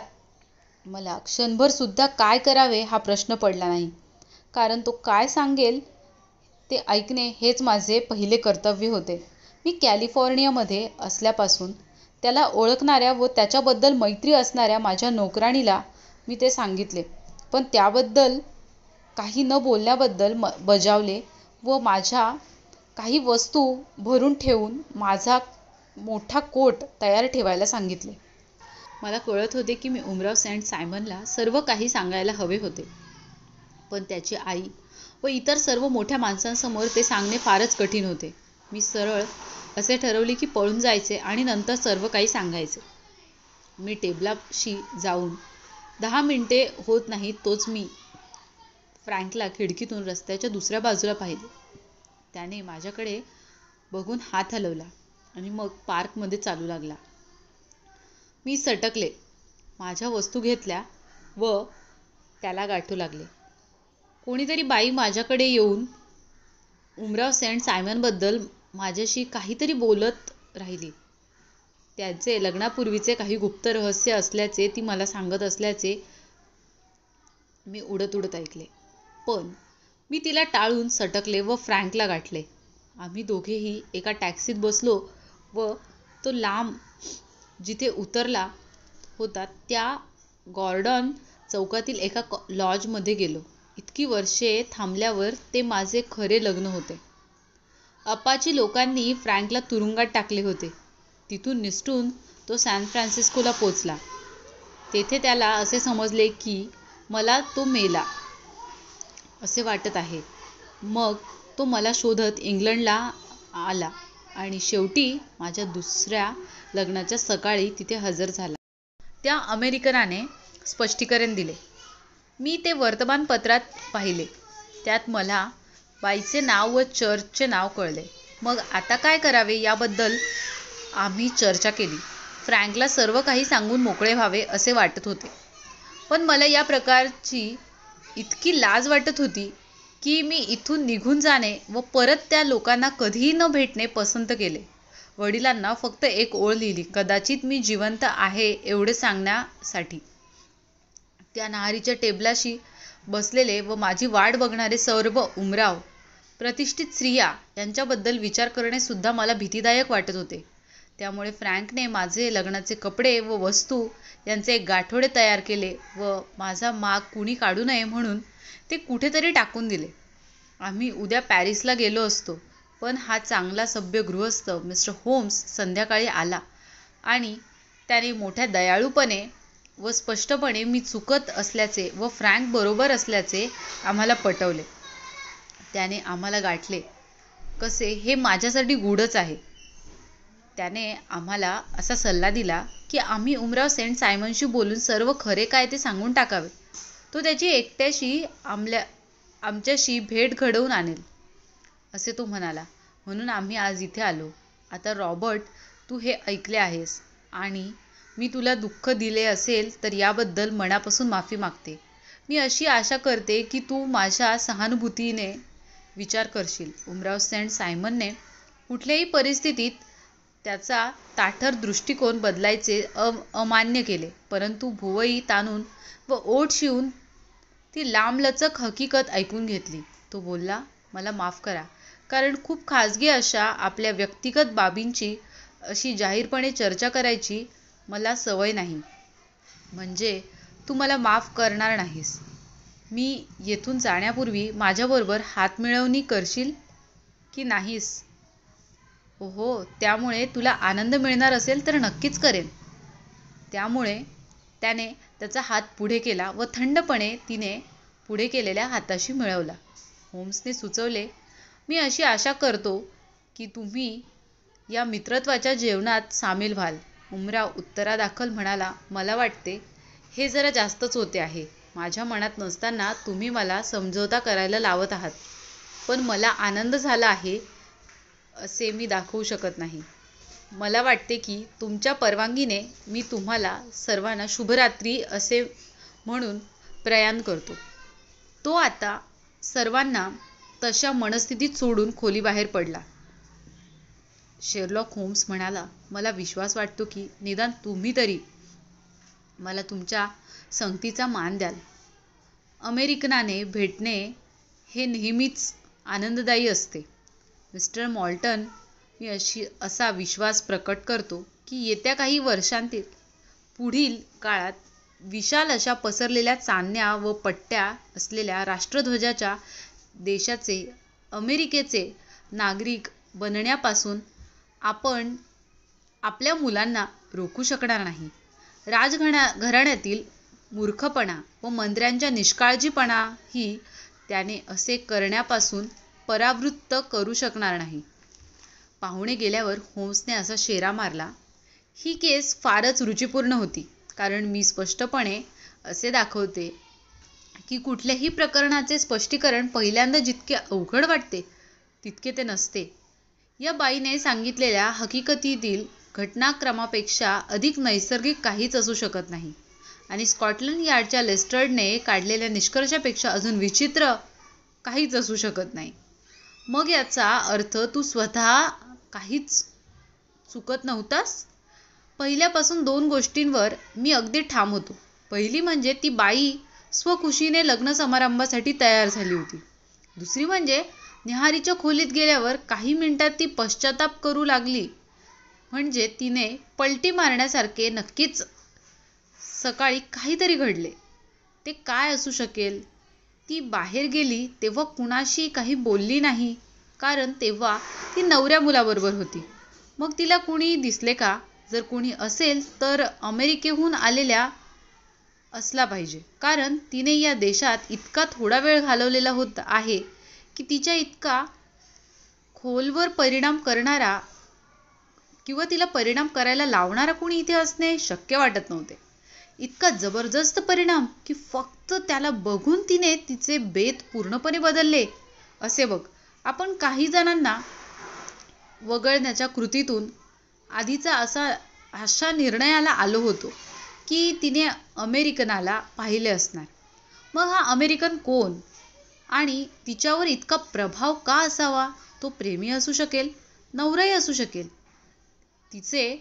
Speaker 2: मला क्षणभर सुद्धा काय करावे हा प्रश्न पडला नाही, कारण तो काय सांगेल ते ऐकणे हेच माझे पहिले कर्तव्य होते. मी कॅलिफोर्नियामध्ये असल्यापासून त्याला ओळखणाऱ्या व त्याच्याबद्दल मैत्री असणाऱ्या माझ्या नोकराणीला मी ते सांगितले, पण त्याबद्दल काही न बोलण्याबद्दल बजावले व माझ्या काही वस्तू भरून ठेवून माझा मोठा कोट तयार ठेवायला सांगितले. मला कळत होते की मी उमराव सेंट सायमनला सर्व काही सांगायला हवे होते, पण त्याची आई व इतर सर्व मोठ्या माणसांसमोर ते सांगणे फारच कठीण होते. मी सरळ असे ठरवले की पळून जायचे आणि नंतर सर्व काही सांगायचे. मी टेबलाशी जाऊन 10 मिनिटे होत नाही तोच मी फ्रँकला खिडकीतून रस्त्याच्या दुसऱ्या बाजूला पाहिले. त्याने माझ्याकडे बघून हात हलवला आणि मग पार्कमध्ये चालू लागला. मी सटकले, माझ्या वस्तू घेतल्या व त्याला गाठू लागले. कोणीतरी बाई माझ्याकडे येऊन उमराव सेंट सायमनबद्दल माझ्याशी काहीतरी बोलत राहिली. त्यांचे लग्नापूर्वीचे काही गुप्त रहस्य असल्याचे ती मला सांगत असल्याचे मी उडत उडत ऐकले. पण मी तिला टाळून सटकले व फ्रँकला गाठले. आम्ही दोघेही एका टॅक्सीत बसलो व तो लांब जिथे उतरला होता त्या गॉर्डन चौकातील एका लॉजमध्ये गेलो. इतकी वर्षे थांबल्यावर ते माझे खरे लग्न होते. अपाची लोकांनी फ्रँकला तुरुंगात टाकले होते. तिथून निसटून तो सॅन फ्रान्सिस्कोला पोचला. तेथे त्याला असे समजले की मला तो मेला असे वाटत आहे. मग तो मला शोधत इंग्लंडला आला आणि शेवटी माझ्या दुसऱ्या लग्नाच्या सकाळी तिथे हजर झाला. त्या अमेरिकनाने स्पष्टीकरण दिले. मी ते वर्तमानपत्रात पाहिले. त्यात मला बाईचे नाव व चर्चचे नाव कळले. मग आता काय करावे याबद्दल आम्ही चर्चा केली. फ्रँकला सर्व काही सांगून मोकळे व्हावे असे वाटत होते, पण मला या प्रकारची इतकी लाज वाटत होती की मी इथून निघून जाणे व परत त्या लोकांना कधीही न भेटणे पसंत केले. वडिलांना फक्त एक ओळ लिहिली, कदाचित मी जिवंत आहे एवढे सांगण्यासाठी. त्या न्याहारीच्या टेबलाशी बसलेले व माझी वाट बघणारे सर्व उमराव प्रतिष्ठित स्त्रिया यांच्याबद्दल विचार करणे सुद्धा मला भीतीदायक वाटत होते. त्यामुळे फ्रँकने माझे लग्नाचे कपडे व वस्तू यांचे एक गाठोडे तयार केले व माझा माग कुणी काढू नये म्हणून ते कुठेतरी टाकून दिले. आम्ही उद्या पॅरिसला गेलो असतो, पण हा चांगला सभ्य गृहस्थ मिस्टर होम्स संध्याकाळी आला आणि त्याने मोठ्या दयाळूपणे व स्पष्टपणे मी चुकत असल्याचे व फ्रँक बरोबर असल्याचे आम्हाला पटवले. त्याने आम्हाला गाठले कसे हे माझ्यासाठी गूढच आहे. त्याने आम्हाला असा सल्ला दिला की आम्ही उमराव सेंट सायमनशी बोलून सर्व खरे काय ते सांगून टाकावे. तो त्याची एकट्याशी आमच्याशी भेट घडवून आणेल असे तो म्हणाला. म्हणून आम्ही आज इथे आलो. आता रॉबर्ट, तू हे ऐकले आहेस आणि मी तुला दुःख दिले असेल तर याबद्दल मनापासून माफी मागते. मी अशी आशा करते की तू माझ्या सहानुभूतीने विचार करशील. उमराव सेंट सायमनने कुठल्याही परिस्थितीत त्याचा ताठर दृष्टिकोन बदलायचे अमान्य केले, परंतु भुवई ताणून व ओठ शिवून ती लांबलचक हकीकत ऐकून घेतली. तो बोलला, मला माफ करा, कारण खूप खाजगी अशा आपल्या व्यक्तिगत बाबींची अशी जाहीरपणे चर्चा करायची मला सवय नाही. म्हणजे तू मला माफ करणार नाहीस. मी येथून जाण्यापूर्वी माझ्याबरोबर हातमिळवणी करशील की नाहीस? हो, त्यामुळे तुला आनंद मिळणार असेल तर नक्कीच करेन. त्यामुळे त्याने त्याचा हात पुढे केला व थंडपणे तिने पुढे केलेल्या हाताशी मिळवला. होम्सने सुचवले, मी अशी आशा करतो की तुम्ही या मित्रत्वाच्या जेवणात सामील व्हाल. उमराव उत्तरादाखल म्हणाला, मला वाटते हे जरा जास्तच होते आहे. माझ्या मनात नसताना तुम्ही मला समझोता करायला लावत आहात, पण मला आनंद झाला आहे असे मी दाखवू शकत नाही. मला वाटते की तुमच्या परवानगीने मी तुम्हाला सर्वांना शुभरात्री असे म्हणून प्रयाण करतो. तो आता सर्वांना तशा मनस्थितीत सोडून खोलीबाहेर पडला. शेरलॉक होम्स म्हणाला, मला विश्वास वाटतो की निदान तुम्ही तरी मला तुमच्या संगतीचा मान द्याल. अमेरिकनाने भेटणे हे नेहमीच आनंददायी असते. मिस्टर मॉल्टन मी असा विश्वास प्रकट करतो की येत्या काही वर्षांतील पुढील काळात विशाल अशा पसरलेल्या चांदण्या व पट्ट्या असलेल्या राष्ट्रध्वजाच्या देशाचे अमेरिकेचे नागरिक बनण्यापासून आपण आपल्या मुलांना रोखू शकणार नाही. घराण्यातील मूर्खपणा व मंत्र्यांच्या निष्काळजीपणाही त्याने असे करण्यापासून परावृत्त करू शकणार नाही. पाहुणे गेल्यावर होम्सने असा शेरा मारला. ही केस फारच रुचीपूर्ण होती, कारण मी स्पष्टपणे असे दाखवते की कुठल्याही प्रकरणाचे स्पष्टीकरण पहिल्यांदा जितके अवघड वाटते तितके ते नसते. या बाईने सांगितलेल्या हकीकतीतील घटनाक्रमापेक्षा अधिक नैसर्गिक काहीच असू शकत नाही, आणि स्कॉटलंड यार्डच्या लेस्ट्रडने काढलेल्या निष्कर्षापेक्षा अजून विचित्र काहीच असू शकत नाही. मग याचा अर्थ तू स्वतः काहीच चुकत नव्हतास? पहिल्यापासून 2 गोष्टींवर मी अगदी ठाम होतो. पहिली म्हणजे ती बाई स्वखुशीने लग्न समारंभासाठी तयार झाली होती. दुसरी म्हणजे न्याहारीच्या खोलीत गेल्यावर काही मिनिटात ती पश्चाताप करू लागली. म्हणजे तिने पलटी मारण्यासारखे नक्कीच सकाळी काहीतरी घडले. ते काय असू शकेल? ती बाहेर गेली तेव्हा कुणाशी काही बोलली नाही, कारण तेव्हा ती नवऱ्या मुलाबरोबर होती. मग तिला कुणी दिसले का? जर कुणी असेल तर अमेरिकेहून आलेल्या असला पाहिजे, कारण तिने या देशात इतका थोडा वेळ घालवलेला आहे की तिच्या इतका खोलवर परिणाम करणारा किंवा तिला परिणाम करायला लावणारा कुणी इथे असणे शक्य वाटत नव्हते. इतका जबरदस्त परिणाम की फक्त त्याला बघून तिने तिचे बेत पूर्णपणे बदलले. असे बघ, आपण काही जणांना वगळण्याच्या कृतीतून आधीचा अशा निर्णयाला आलो होतो की तिने अमेरिकनाला पाहिले असणार. मग हा अमेरिकन कोण आणि तिच्यावर इतका प्रभाव का असावा? तो प्रेमी असू शकेल, नवराही असू शकेल. तिचे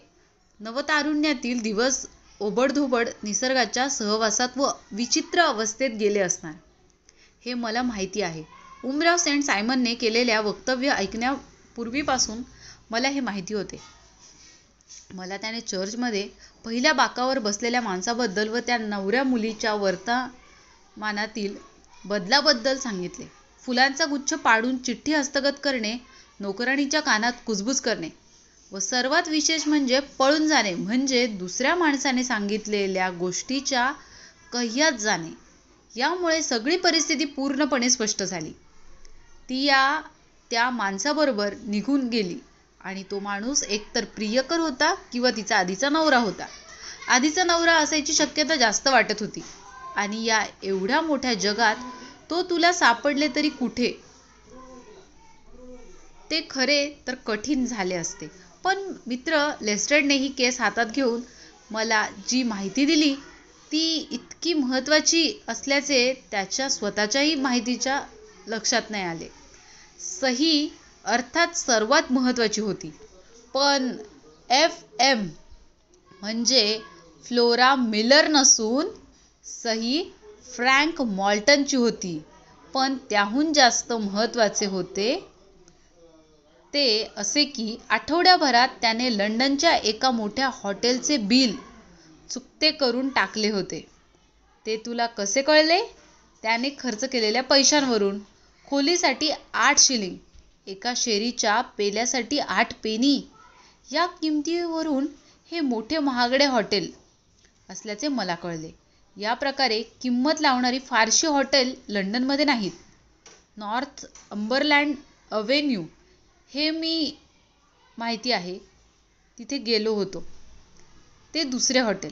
Speaker 2: नवतारुण्यातील दिवस ओबडधोबड निसर्गाच्या सहवासात व विचित्र अवस्थेत गेले असणार, हे मला माहिती आहे. उमराव सेंट सायमनने केलेल्या वक्तव्य ऐकण्यापूर्वीपासून मला हे माहिती होते. मला त्याने चर्चमध्ये पहिल्या बाकावर बसलेल्या माणसाबद्दल व त्या नवऱ्या मुलीच्या वर्तमानातील बदलाबद्दल सांगितले. फुलांचा गुच्छ पाडून चिठ्ठी हस्तगत करणे, नोकराणीच्या कानात कुजबुज करणे व सर्वात विशेष म्हणजे पळून जाणे, म्हणजे दुसऱ्या माणसाने सांगितलेल्या गोष्टीच्या कह्यात जाणे. यामुळे सगळी परिस्थिती पूर्णपणे स्पष्ट झाली. ती त्या माणसाबरोबर निघून गेली आणि तो माणूस एकतर प्रियकर होता किंवा तिचा आधीचा नवरा होता. आधीचा नवरा असायची शक्यता जास्त वाटत होती, आणि या एवढ्या मोठ्या जगात तो तुला सापडले तरी कुठे, ते खरे तर कठीण झाले असते. पण मित्र लेस्ट्रेडने ही केस हातात घेऊन मला जी माहिती दिली ती इतकी महत्त्वाची असल्याचे त्याच्या स्वतःच्याही माहितीच्या लक्षात नाही आले. सही अर्थात सर्वात महत्त्वाची होती, पण FM म्हणजे फ्लोरा मिलर नसून सही फ्रँक मॉल्टनची होती. पण त्याहून जास्त महत्त्वाचे होते ते असे की आठवड्याभरात त्याने लंडनच्या एका मोठ्या हॉटेलचे बिल चुकते करून टाकले होते. ते तुला कसे कळले? त्याने खर्च केलेल्या पैशांवरून. खोलीसाठी 8 शिलिंग, एका शेरीच्या पेल्यासाठी 8 पेनी, या किमतीवरून हे मोठे महागडे हॉटेल असल्याचे मला कळले. या प्रकारे किंमत लावणारी फारशी हॉटेल लंडनमध्ये नाहीत. नॉर्थअंबरलँड अव्हेन्यू हे मी माहिती आहे, तिथे गेलो होतो. ते दुसरे हॉटेल.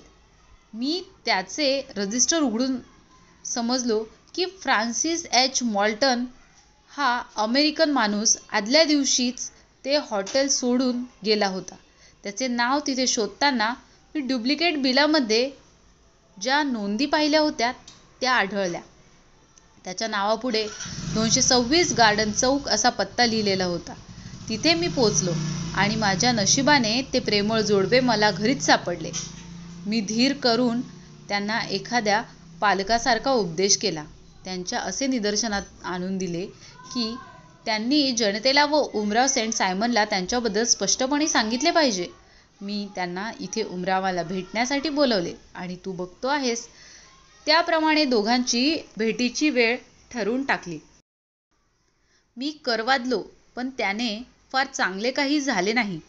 Speaker 2: मी त्याचे रजिस्टर उघडून समजलो की फ्रान्सिस H. मॉल्टन हा अमेरिकन माणूस आदल्या दिवशीच ते हॉटेल सोडून गेला होता. त्याचे नाव तिथे शोधताना मी डुप्लिकेट बिलामध्ये ज्या नोंदी पाहिल्या होत्या त्या आढळल्या. त्याच्या नावापुढे 226 गार्डन चौक असा पत्ता लिहिलेला होता. तिथे मी पोचलो आणि माझ्या नशिबाने ते प्रेमळ जोडपे मला घरीच सापडले. मी धीर करून त्यांना एखाद्या पालकासारखा उपदेश केला. त्यांच्या असे निदर्शनात आणून दिले की त्यांनी जनतेला व उमराव सेंट सायमनला त्यांच्याबद्दल स्पष्टपणे सांगितले पाहिजे. मी त्यांना इथे उमरावाला भेटण्यासाठी बोलवले आणि तू बघतो आहेस त्याप्रमाणे दोघांची भेटीची वेळ ठरवून टाकली. मी करवादलो, पण त्याने फार चांगले काही झाले नाही.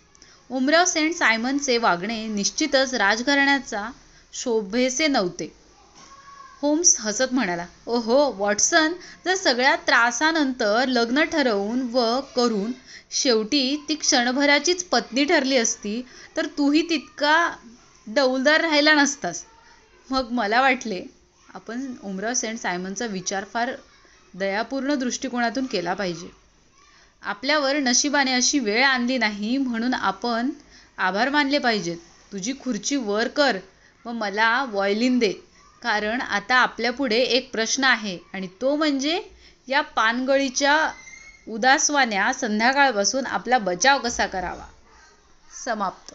Speaker 2: उमराव सेंट सायमनचे वागणे निश्चितच राजघराण्याचा शोभेसे नव्हते. होम्स हसत म्हणाला, ओहो वॉटसन, जर सगळ्या त्रासानंतर लग्न ठरवून व करून शेवटी ती क्षणभराचीच पत्नी ठरली असती तर तूही तितका डौलदार राहिला नसतास. मग मला वाटले आपण उमराव सेंट सायमनचा विचार फार दयापूर्ण दृष्टिकोनातून केला पाहिजे. आपल्यावर नशिबाने अशी वेळ आणली नाही म्हणून आपण आभार मानले पाहिजेत. तुझी खुर्ची वर कर व मला व्हायोलिन दे, कारण आता आपल्यापुढे एक प्रश्न आहे आणि तो म्हणजे या पानगळीच्या उदासवाण्या संध्याकाळपासून आपला बचाव कसा करावा. समाप्त.